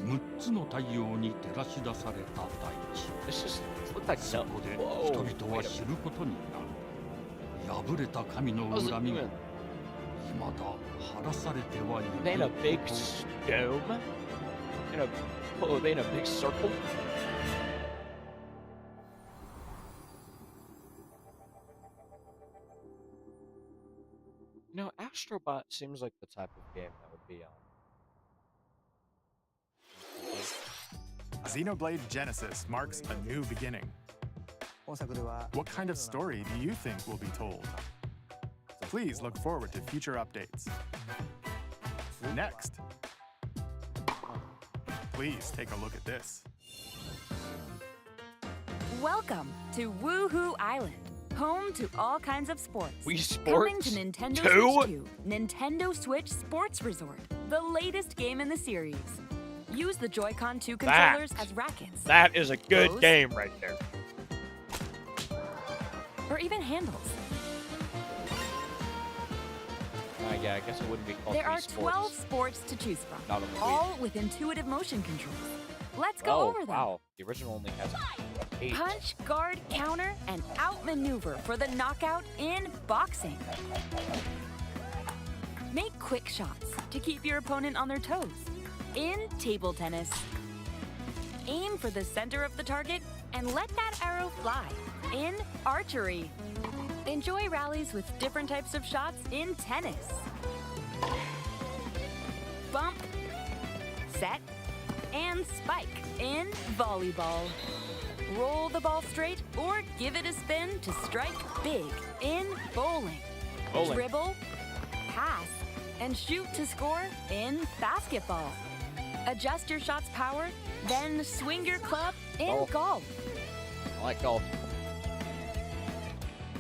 6つの太陽に照らし出された大地。そこで人々は知ることになる。破れた神の恨みが未だ晴らされてはいる。 They in a big dome? They in a big circle? You know, Astrobot seems like the type of game that would be on. Xenoblade Genesis marks a new beginning. What kind of story do you think will be told? Please look forward to future updates. Next, please take a look at this. Welcome to Woohoo Island, home to all kinds of sports. Wii Sports Coming to Nintendo 2? Switch 2, Nintendo Switch Sports Resort, the latest game in the series. Use the Joy-Con 2 controllers as rackets. That is a good bows, game right there. or even handles. Yeah, I guess it wouldn't be called There Wii are 12 sports to choose from, Not on the Wii. all with intuitive motion controls. Let's go Oh, over them. wow. The original only has 8. Punch, guard, counter, and outmaneuver for the knockout in boxing. Make quick shots to keep your opponent on their toes in table tennis. Aim for the center of the target and let that arrow fly in archery. Enjoy rallies with different types of shots in tennis. Bump, set, and spike in volleyball. Roll the ball straight or give it a spin to strike big in bowling. Bowling. Dribble, pass, and shoot to score in basketball. Adjust your shot's power, then swing your club in golf. I like golf.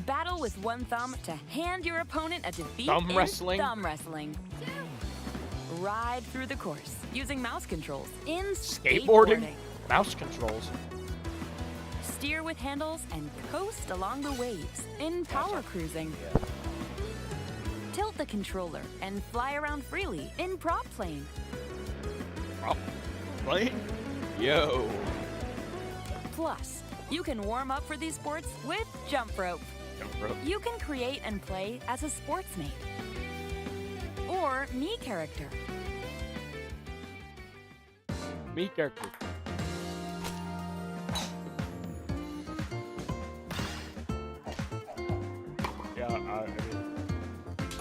Battle with one thumb to hand your opponent a defeat Thumb in wrestling? thumb wrestling. ride through the course using mouse controls in Skateboarding? Mouse controls. Steer with handles and coast along the waves in power cruising. Tilt the controller and fly around freely in prop plane. Prop plane? Yo. Plus, you can warm up for these sports with jump rope. You can create and play as a sportsmate or me character. Me character. Yeah, I mean,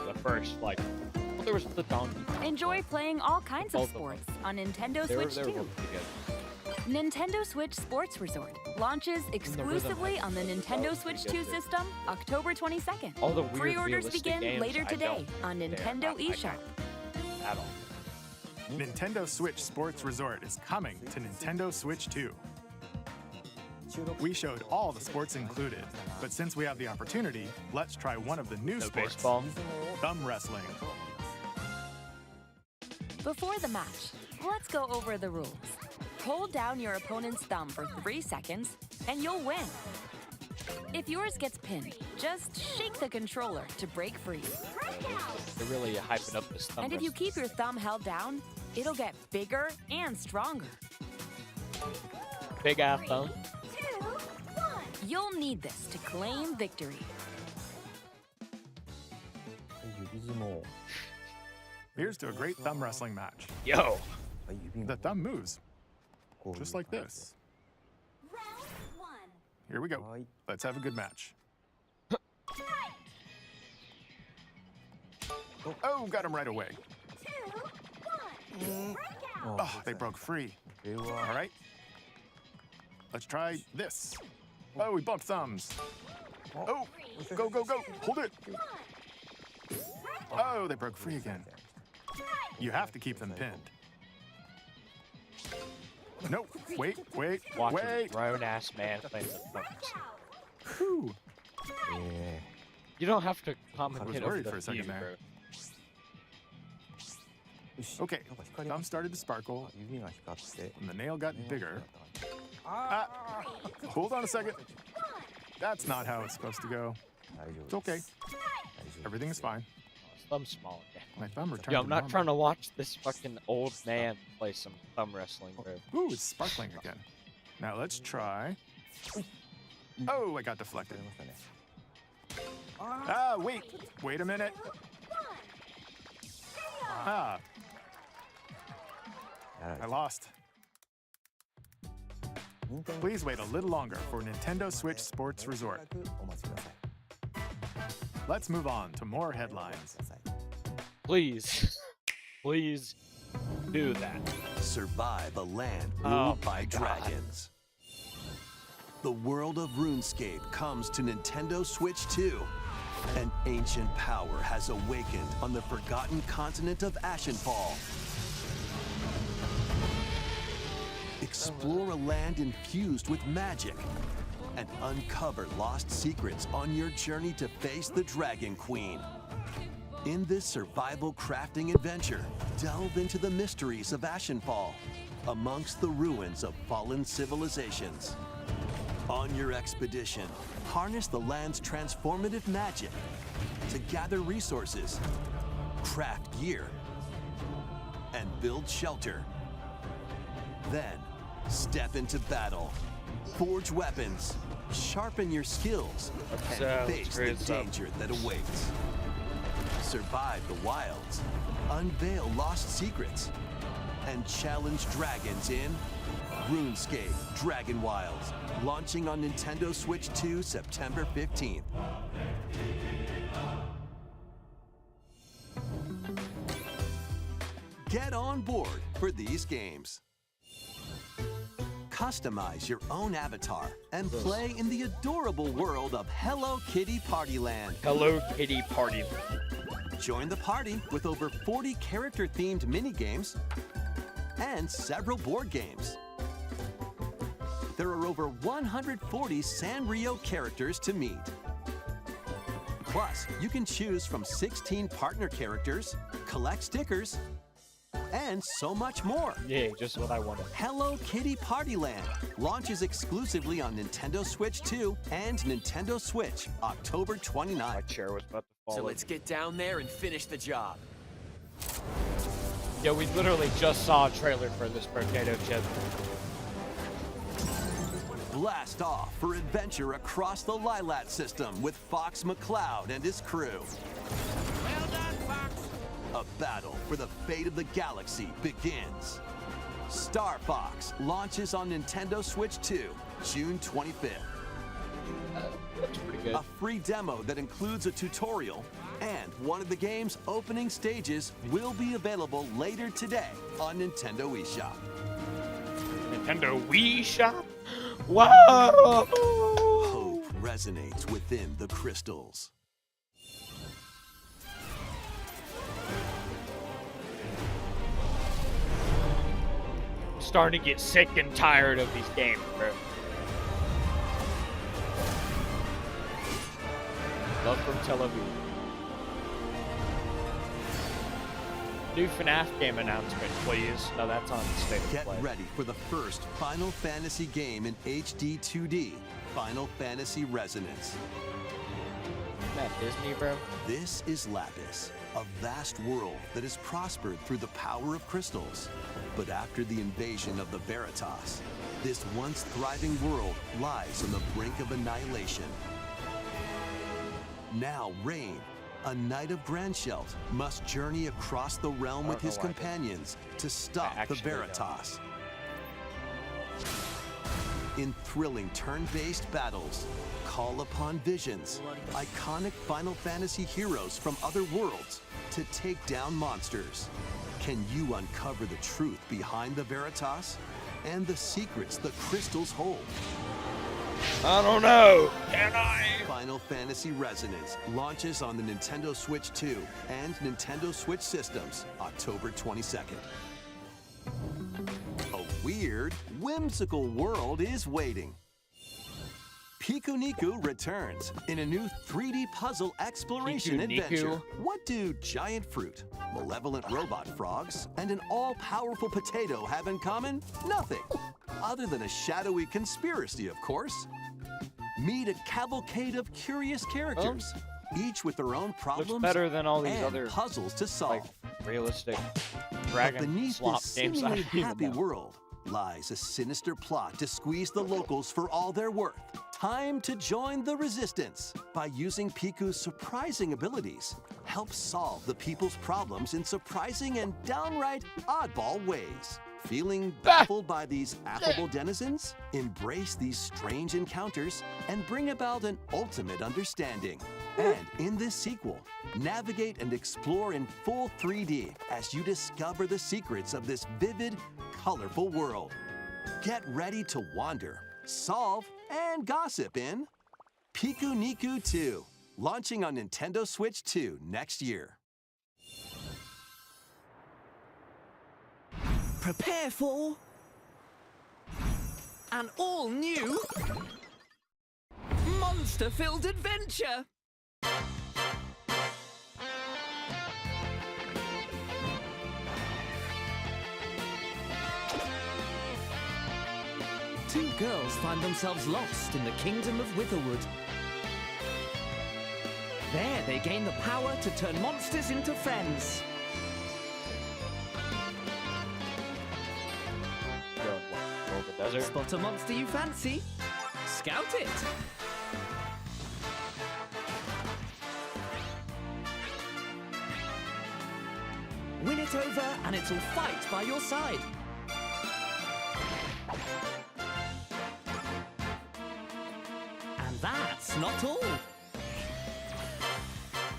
the first, like, well, there was the donkey. Enjoy playing all kinds of sports on Nintendo Switch 2. Nintendo Switch Sports Resort launches exclusively on the Nintendo Switch 2 system October 22nd. All the weird Pre-orders realistic begin games later today on Nintendo eShop. At all. Nintendo Switch Sports Resort is coming to Nintendo Switch 2. We showed all the sports included, but since we have the opportunity, let's try one of the new sports. Baseball. Thumb wrestling. Before the match, let's go over the rules. Hold down your opponent's thumb for 3 seconds, and you'll win. If yours gets pinned, just shake the controller to break free. They're really hyping up this thumb. And if you keep your thumb held down, it'll get bigger and stronger. Big ass thumb. You'll need this to claim victory. Here's to a great thumb wrestling match. Yo. The thumb moves. Just like this. Here we go. Let's have a good match. Oh, got him right away. Oh, they broke free. All right. Let's try this. Oh, we bumped thumbs. Oh, go, go, go. Hold it. Oh, they broke free again. You have to keep them pinned. No, wait. Watch a grown-ass man playing the thumbs. Whew. You don't have to I was commentate over worried the for a second view, there. Okay, thumb started to sparkle, and the nail got bigger. Hold on a second. That's not how it's supposed to go. It's okay. Everything is fine. Thumb's small again. My thumb returned Yo, to I'm not normal. trying to watch this fucking old man play some thumb wrestling, bro. Ooh, it's sparkling again. Now let's try. Oh, I got deflected. Ah, wait a minute. Ah, I lost. Please wait a little longer for Nintendo Switch Sports Resort. Let's move on to more headlines. Please. Please do that. Survive a land Oh ruled by my God. dragons. The world of RuneScape comes to Nintendo Switch 2. An ancient power has awakened on the forgotten continent of Ashenfall. Explore a land infused with magic and uncover lost secrets on your journey to face the Dragon Queen. In this survival crafting adventure, delve into the mysteries of Ashenfall amongst the ruins of fallen civilizations. On your expedition, harness the land's transformative magic to gather resources, craft gear, and build shelter. Then, step into battle, forge weapons, sharpen your skills, and face the danger that awaits. Survive the wilds, unveil lost secrets, and challenge dragons in RuneScape Dragon Wilds, launching on Nintendo Switch 2 September 15th. Get on board for these games. Customize your own avatar and play in the adorable world of Hello Kitty Partyland. Hello Kitty Party. Join the party with over 40 character-themed mini-games and several board games. There are over 140 Sanrio characters to meet. Plus, you can choose from 16 partner characters, collect stickers, and so much more. Yeah, just what I wanted. Hello Kitty Party Land launches exclusively on Nintendo Switch 2 and Nintendo Switch, October 29th. My chair was about to fall. So let's get down there and finish the job. Yeah, we literally just saw a trailer for this potato chip. Blast off for adventure across the Lilat system with Fox McCloud and his crew. Well done, Fox. A battle for the fate of the galaxy begins. Star Fox launches on Nintendo Switch 2, June 25th. That's pretty good. A free demo that includes a tutorial and one of the game's opening stages will be available later today on Nintendo eShop. Nintendo Wii Shop? Wow! Hope resonates within the crystals. Starting to get sick and tired of these games, bro. Love from Tel Aviv. New FNAF game announcement, please. No, that's on State of Get Play. ready for the first Final Fantasy game in HD 2D, Final Fantasy Resonance. Isn't that Disney, bro? This is Lapis, a vast world that has prospered through the power of crystals. But after the invasion of the Veritas, this once thriving world lies on the brink of annihilation. Now Rain, a knight of Grandshelt, must journey across the realm with his companions to stop the Veritas. In thrilling turn-based battles, call upon visions, iconic Final Fantasy heroes from other worlds to take down monsters. Can you uncover the truth behind the Veritas and the secrets the crystals hold? I don't know. Can I? Final Fantasy Resonance launches on the Nintendo Switch 2 and Nintendo Switch systems, October 22nd. A weird, whimsical world is waiting. Pikuniku returns in a new 3D puzzle exploration adventure. What do giant fruit, malevolent robot frogs, and an all-powerful potato have in common? Nothing. Other than a shadowy conspiracy, of course. Meet a cavalcade of curious characters, each with their own problems Looks better than all these and other puzzles to solve. Like, realistic But dragon beneath slop this games. seemingly happy world lies a sinister plot to squeeze the locals for all they're worth. Time to join the resistance by using Piku's surprising abilities. Help solve the people's problems in surprising and downright oddball ways. Feeling baffled by these affable denizens? Embrace these strange encounters and bring about an ultimate understanding. And in this sequel, navigate and explore in full 3D as you discover the secrets of this vivid, colorful world. Get ready to wander, solve, and gossip in Pikuniku 2, launching on Nintendo Switch 2 next year. Prepare for an all-new monster-filled adventure! Two girls find themselves lost in the kingdom of Witherwood. There they gain the power to turn monsters into friends. Spot a monster you fancy, scout it. Win it over and it'll fight by your side. And that's not all.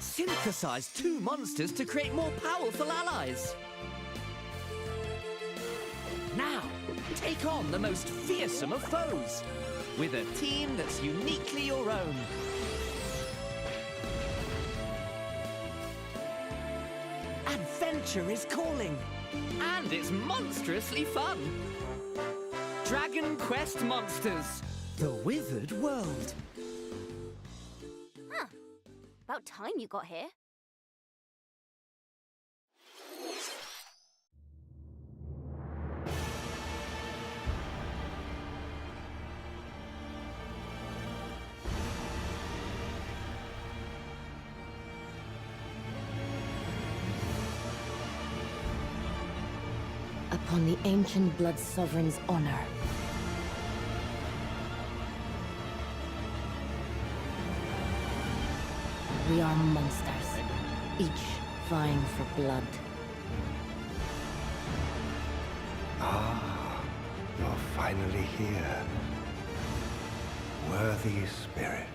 Synthesize two monsters to create more powerful allies. Now, take on the most fearsome of foes with a team that's uniquely your own. Adventure is calling, and it's monstrously fun. Dragon Quest Monsters, the Withered World. Huh. About time you got here. upon the ancient Blood Sovereign's honor. We are monsters, each vying for blood. Ah, you're finally here. Worthy spirit.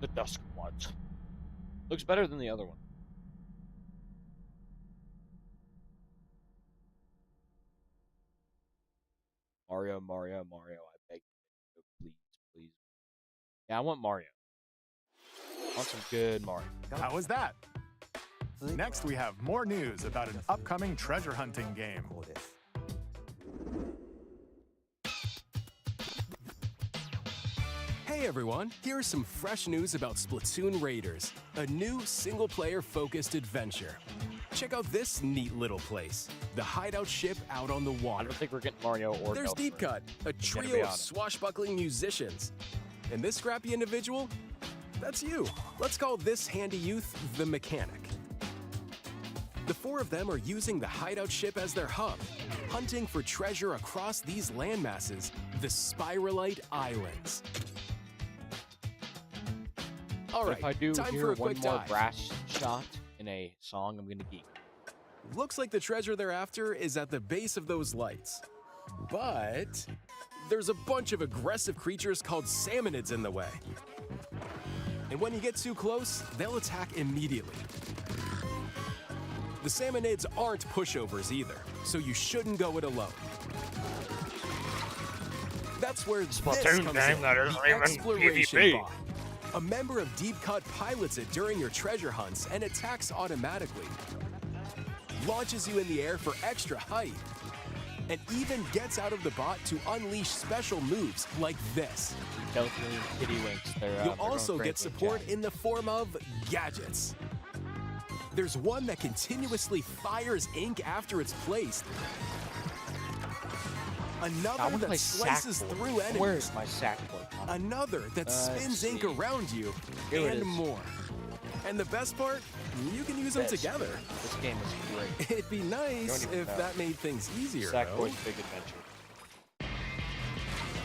The Dusk Ones. Looks better than the other one. Mario, Mario, Mario, I beg you, please, please. Yeah, I want Mario. I want some good Mario. How was that? Next, we have more news about an upcoming treasure hunting game. Hey everyone, here's some fresh news about Splatoon Raiders, a new single-player focused adventure. Check out this neat little place, the hideout ship out on the water. I don't think we're getting Mario or There's Ghost Deep Cut, a trio of swashbuckling musicians. And this scrappy individual? That's you. Let's call this handy youth the Mechanic. The four of them are using the hideout ship as their hub, hunting for treasure across these landmasses, the Spiralite Islands. All But right, if I do time hear for a one quick more dive. brass shot in a song, I'm gonna geek. Looks like the treasure they're after is at the base of those lights. But there's a bunch of aggressive creatures called salmonids in the way. And when you get too close, they'll attack immediately. The salmonids aren't pushovers either, so you shouldn't go it alone. That's where this Splatoon comes game in, that isn't the even exploration PvP. bot. A member of Deep Cut pilots it during your treasure hunts and attacks automatically. Launches you in the air for extra height. And even gets out of the bot to unleash special moves like this. Don't need kitty winks. You'll also get support in the form of gadgets. There's one that continuously fires ink after it's placed. Another that slices through enemies. Where's my sackboard? Another that spins ink around you, Here it and is. more. And the best part, you can use them together. This game is great. It'd be nice Don't even if know. that made things easier, though. Sackboy's Big Adventure.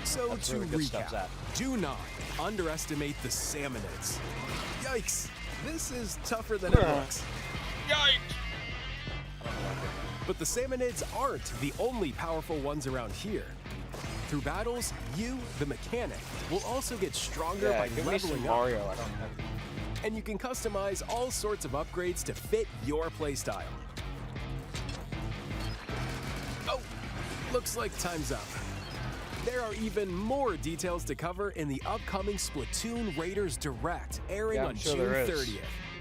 So That's to where the good stuff's recap, at. do not underestimate the salmonids. Yikes, this is tougher than it looks. Yikes! But the salmonids aren't the only powerful ones around here. Through battles, you, the Mechanic, will also get stronger Yeah, by give me some leveling Mario. up. I don't have. And you can customize all sorts of upgrades to fit your playstyle. Oh, looks like time's up. There are even more details to cover in the upcoming Splatoon Raiders Direct, airing Yeah, I'm on sure June there is. 30th.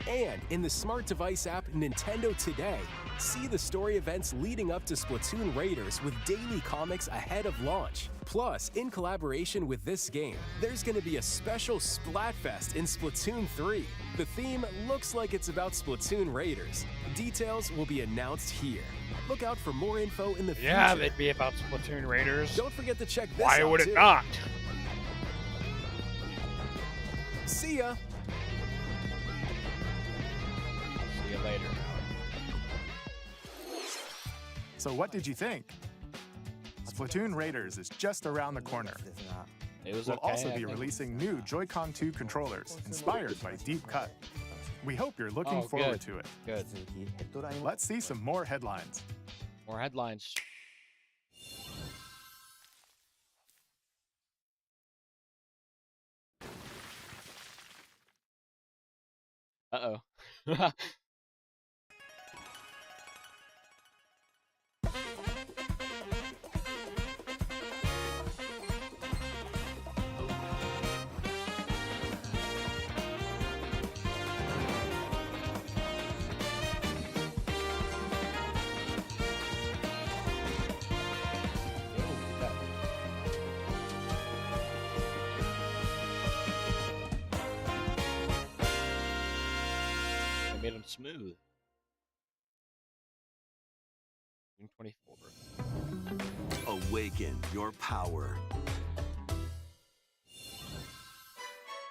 And in the smart device app Nintendo Today, see the story events leading up to Splatoon Raiders with daily comics ahead of launch. Plus, in collaboration with this game, there's going to be a special Splatfest in Splatoon 3. The theme looks like it's about Splatoon Raiders. Details will be announced here. Look out for more info in the future. Yeah, they'd be about Splatoon Raiders. Don't forget to check this Why out, would it too. not? See ya! See you later. So what did you think? Splatoon Raiders is just around the corner. It was We'll okay, also I be think. releasing new Joy-Con 2 controllers inspired by Deep Cut. We hope you're looking Oh, forward good. to it. Good. Let's see some more headlines. More headlines. Uh-oh. They made them smooth. June 24th. Awaken your power.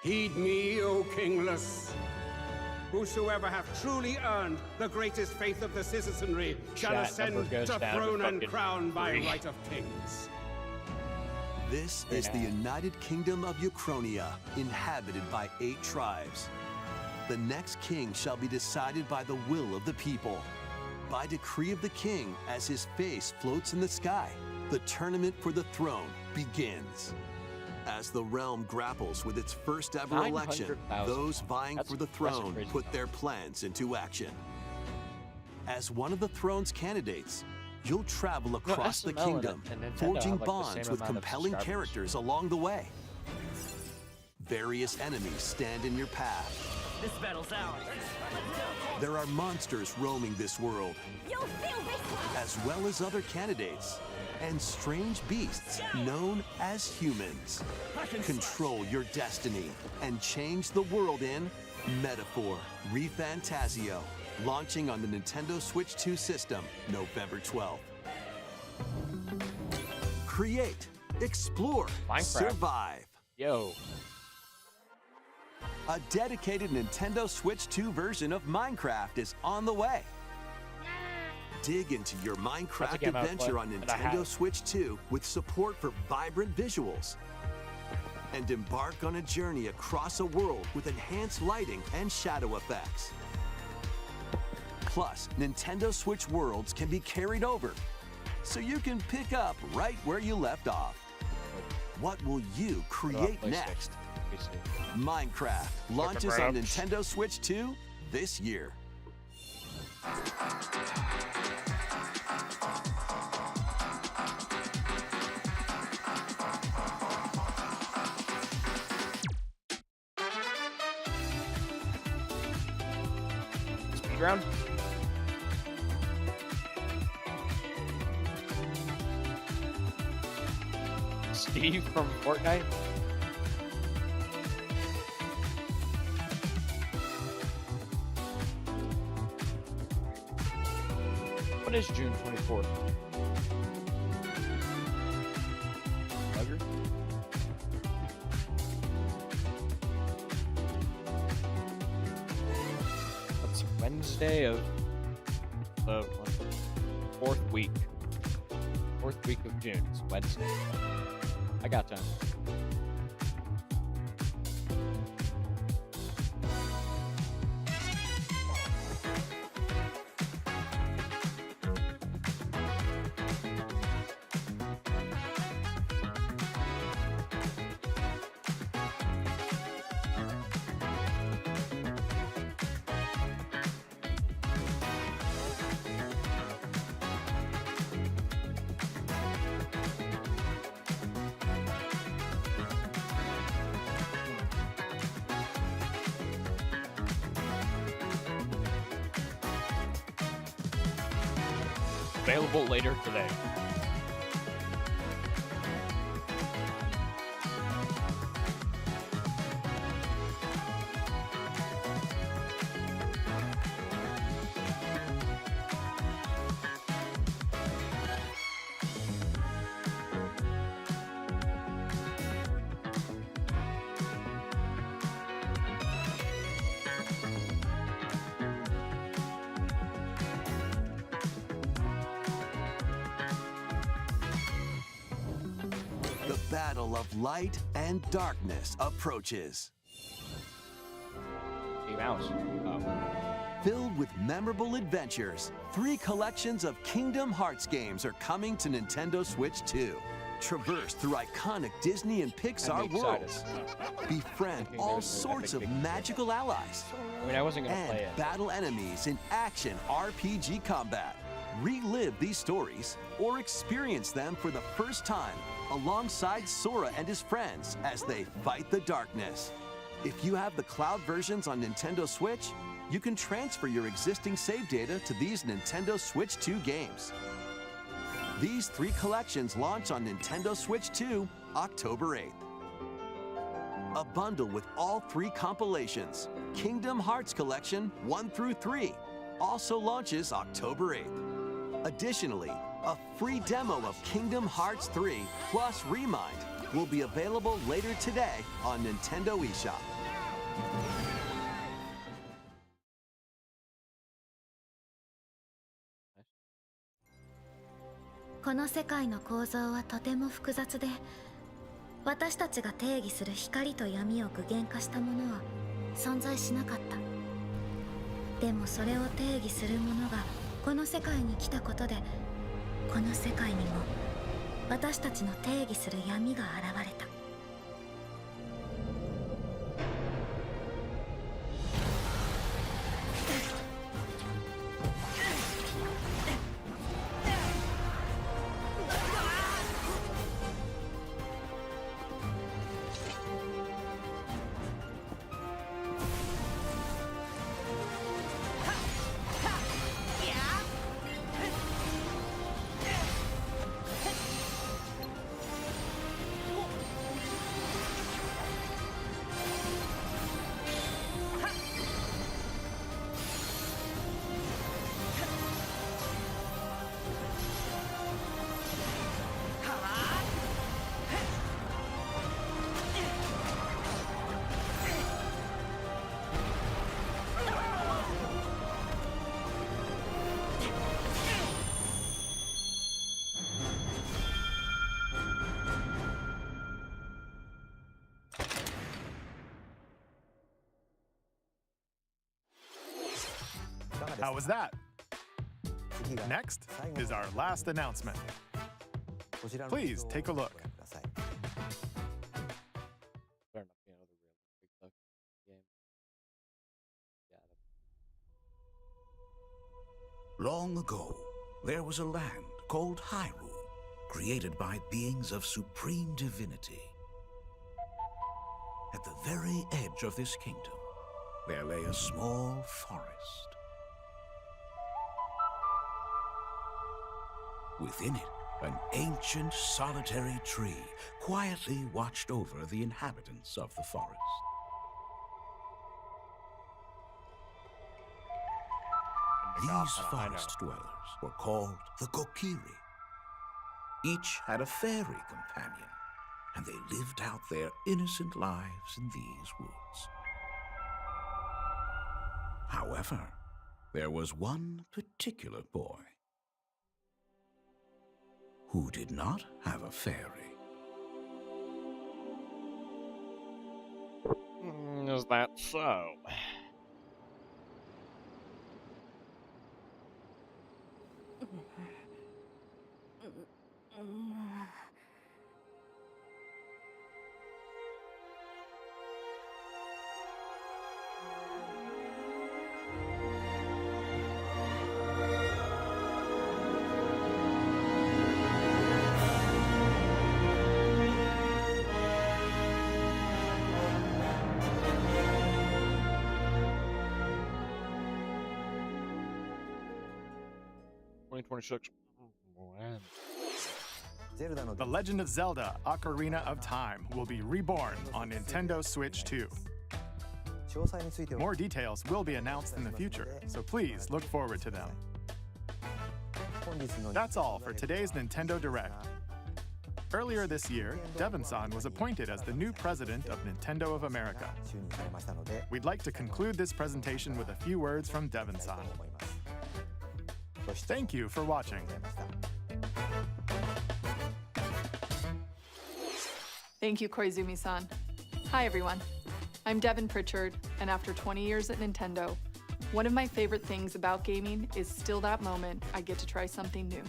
Heed me, O kingless. Whosoever hath truly earned the greatest faith of the citizenry shall ascend to throne and crown by right of kings. This is the United Kingdom of Uchronia, inhabited by 8 tribes. The next king shall be decided by the will of the people. By decree of the king, as his face floats in the sky, the tournament for the throne begins. As the realm grapples with its first ever election, those vying for the throne put their plans into action. As one of the throne's candidates, you'll travel across the kingdom, forging bonds with compelling characters along the way. Various enemies stand in your path. This battle's ours. There are monsters roaming this world, as well as other candidates, and strange beasts known as humans. Control your destiny and change the world in Metaphor ReFantazio, launching on the Nintendo Switch 2 system November 12th. Create, explore, survive. Yo. A dedicated Nintendo Switch 2 version of Minecraft is on the way. Dig into your Minecraft adventure on Nintendo Switch 2 with support for vibrant visuals. And embark on a journey across a world with enhanced lighting and shadow effects. Plus, Nintendo Switch worlds can be carried over, so you can pick up right where you left off. What will you create next? Minecraft launches on Nintendo Switch 2 this year. Speedrun? Steve from Fortnite? What is June 24th? Bugger? What's Wednesday of the 4th week? 4th week of June. It's Wednesday. I got time. Available later today. The battle of light and darkness approaches. Filled with memorable adventures, 3 collections of Kingdom Hearts games are coming to Nintendo Switch 2. Traverse through iconic Disney and Pixar worlds. Befriend all sorts of magical allies. I wasn't gonna play it. Battle enemies in action RPG combat. Relive these stories or experience them for the first time alongside Sora and his friends as they fight the darkness. If you have the cloud versions on Nintendo Switch, you can transfer your existing save data to these Nintendo Switch 2 games. These 3 collections launch on Nintendo Switch 2 October 8th. A bundle with all 3 compilations, Kingdom Hearts Collection 1 through 3, also launches October 8th. Additionally, a free demo of Kingdom Hearts 3 plus Remind will be available later today on Nintendo eShop. この世界の構造はとても複雑で、私たちが定義する光と闇を具現化したものは存在しなかった。でもそれを定義するものがこの世界に来たことで、この世界にも私たちの定義する闇が現れた。How was that? Next is our last announcement. Please take a look. Better not be another real big bug game. Long ago, there was a land called Hyrule, created by beings of supreme divinity. At the very edge of this kingdom, there lay a small forest. Within it, an ancient solitary tree quietly watched over the inhabitants of the forest. These forest dwellers were called the Kokiri. Each had a fairy companion, and they lived out their innocent lives in these woods. However, there was one particular boy who did not have a fairy. Is that so? The Legend of Zelda: Ocarina of Time will be reborn on Nintendo Switch 2. More details will be announced in the future, so please look forward to them. That's all for today's Nintendo Direct. Earlier this year, Devon-san was appointed as the new president of Nintendo of America. We'd like to conclude this presentation with a few words from Devon-san. Thank you for watching. Thank you, Koizumi-san. Hi, everyone. I'm Devin Pritchard, and after 20 years at Nintendo, one of my favorite things about gaming is still that moment I get to try something new.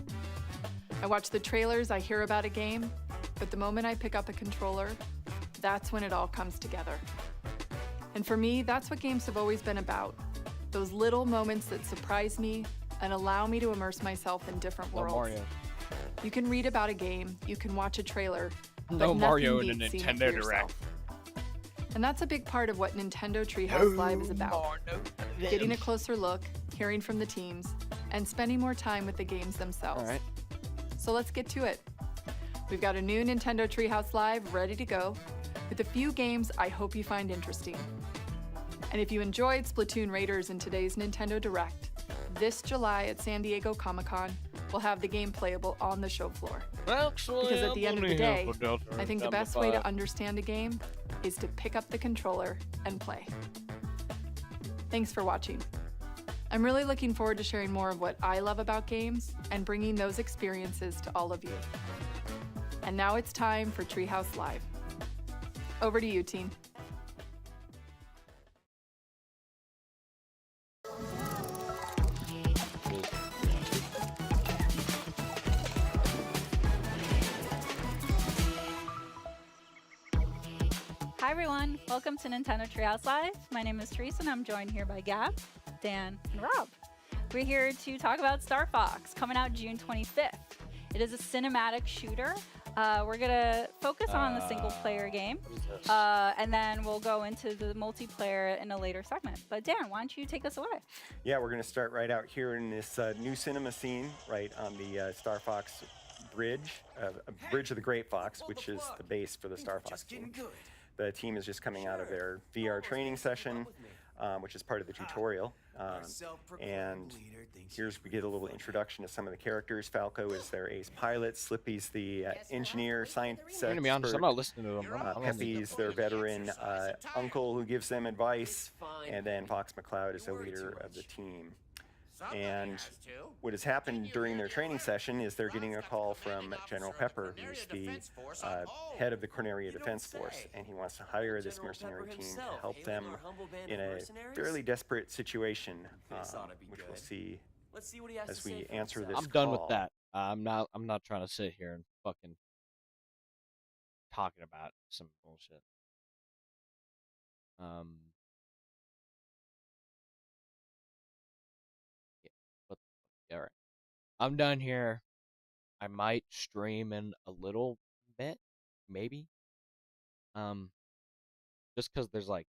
I watch the trailers, I hear about a game, but the moment I pick up a controller, that's when it all comes together. And for me, that's what games have always been about. Those little moments that surprise me and allow me to immerse myself in different worlds. Mario. You can read about a game, you can watch a trailer, No Mario in a beats seeing it Nintendo for yourself. Direct. And that's a big part of what Nintendo Treehouse Live is about. Getting a closer look, hearing from the teams, and spending more time with the games themselves. All right. So let's get to it. We've got a new Nintendo Treehouse Live ready to go, with a few games I hope you find interesting. And if you enjoyed Splatoon Raiders in today's Nintendo Direct, this July at San Diego Comic-Con, we'll have the game playable on the show floor. Actually, Because at the end of the day, I think the best way to understand. understand a game is to pick up the controller and play. Thanks for watching. I'm really looking forward to sharing more of what I love about games and bringing those experiences to all of you. And now it's time for Treehouse Live. Over to you, team. Hi everyone, welcome to Nintendo Treehouse Live. My name is Teresa and I'm joined here by Gab, Dan, and Rob. We're here to talk about Star Fox, coming out June 25th. It is a cinematic shooter. We're gonna focus on the single player game, and then we'll go into the multiplayer in a later segment. But Dan, why don't you take us away? Yeah, we're gonna start right out here in this new cinema scene, right on the Star Fox bridge, Bridge of the Great Fox, which is the base for the Star Fox team. The team is just coming out of their VR training session, which is part of the tutorial. And we get a little introduction to some of the characters. Falco is their ace pilot. Slippy's the engineer, science expert. To be honest, I'm not listening to them. Peppy's their veteran uncle who gives them advice. And then Fox McCloud is the leader of the team. And what has happened during their training session is they're getting a call from General Pepper, who's the head of the Corneria Defense Force, and he wants to hire this mercenary team to help them in a fairly desperate situation, which we'll see as we answer this call. I'm done with that. I'm not trying to sit here and fucking talking about some bullshit. All right, I'm done here. I might stream in a little bit, maybe. Just because there's like,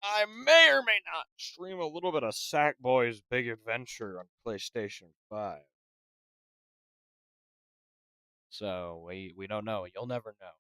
I may or may not stream a little bit of Sackboy's Big Adventure on PlayStation 5. So we don't know. You'll never know.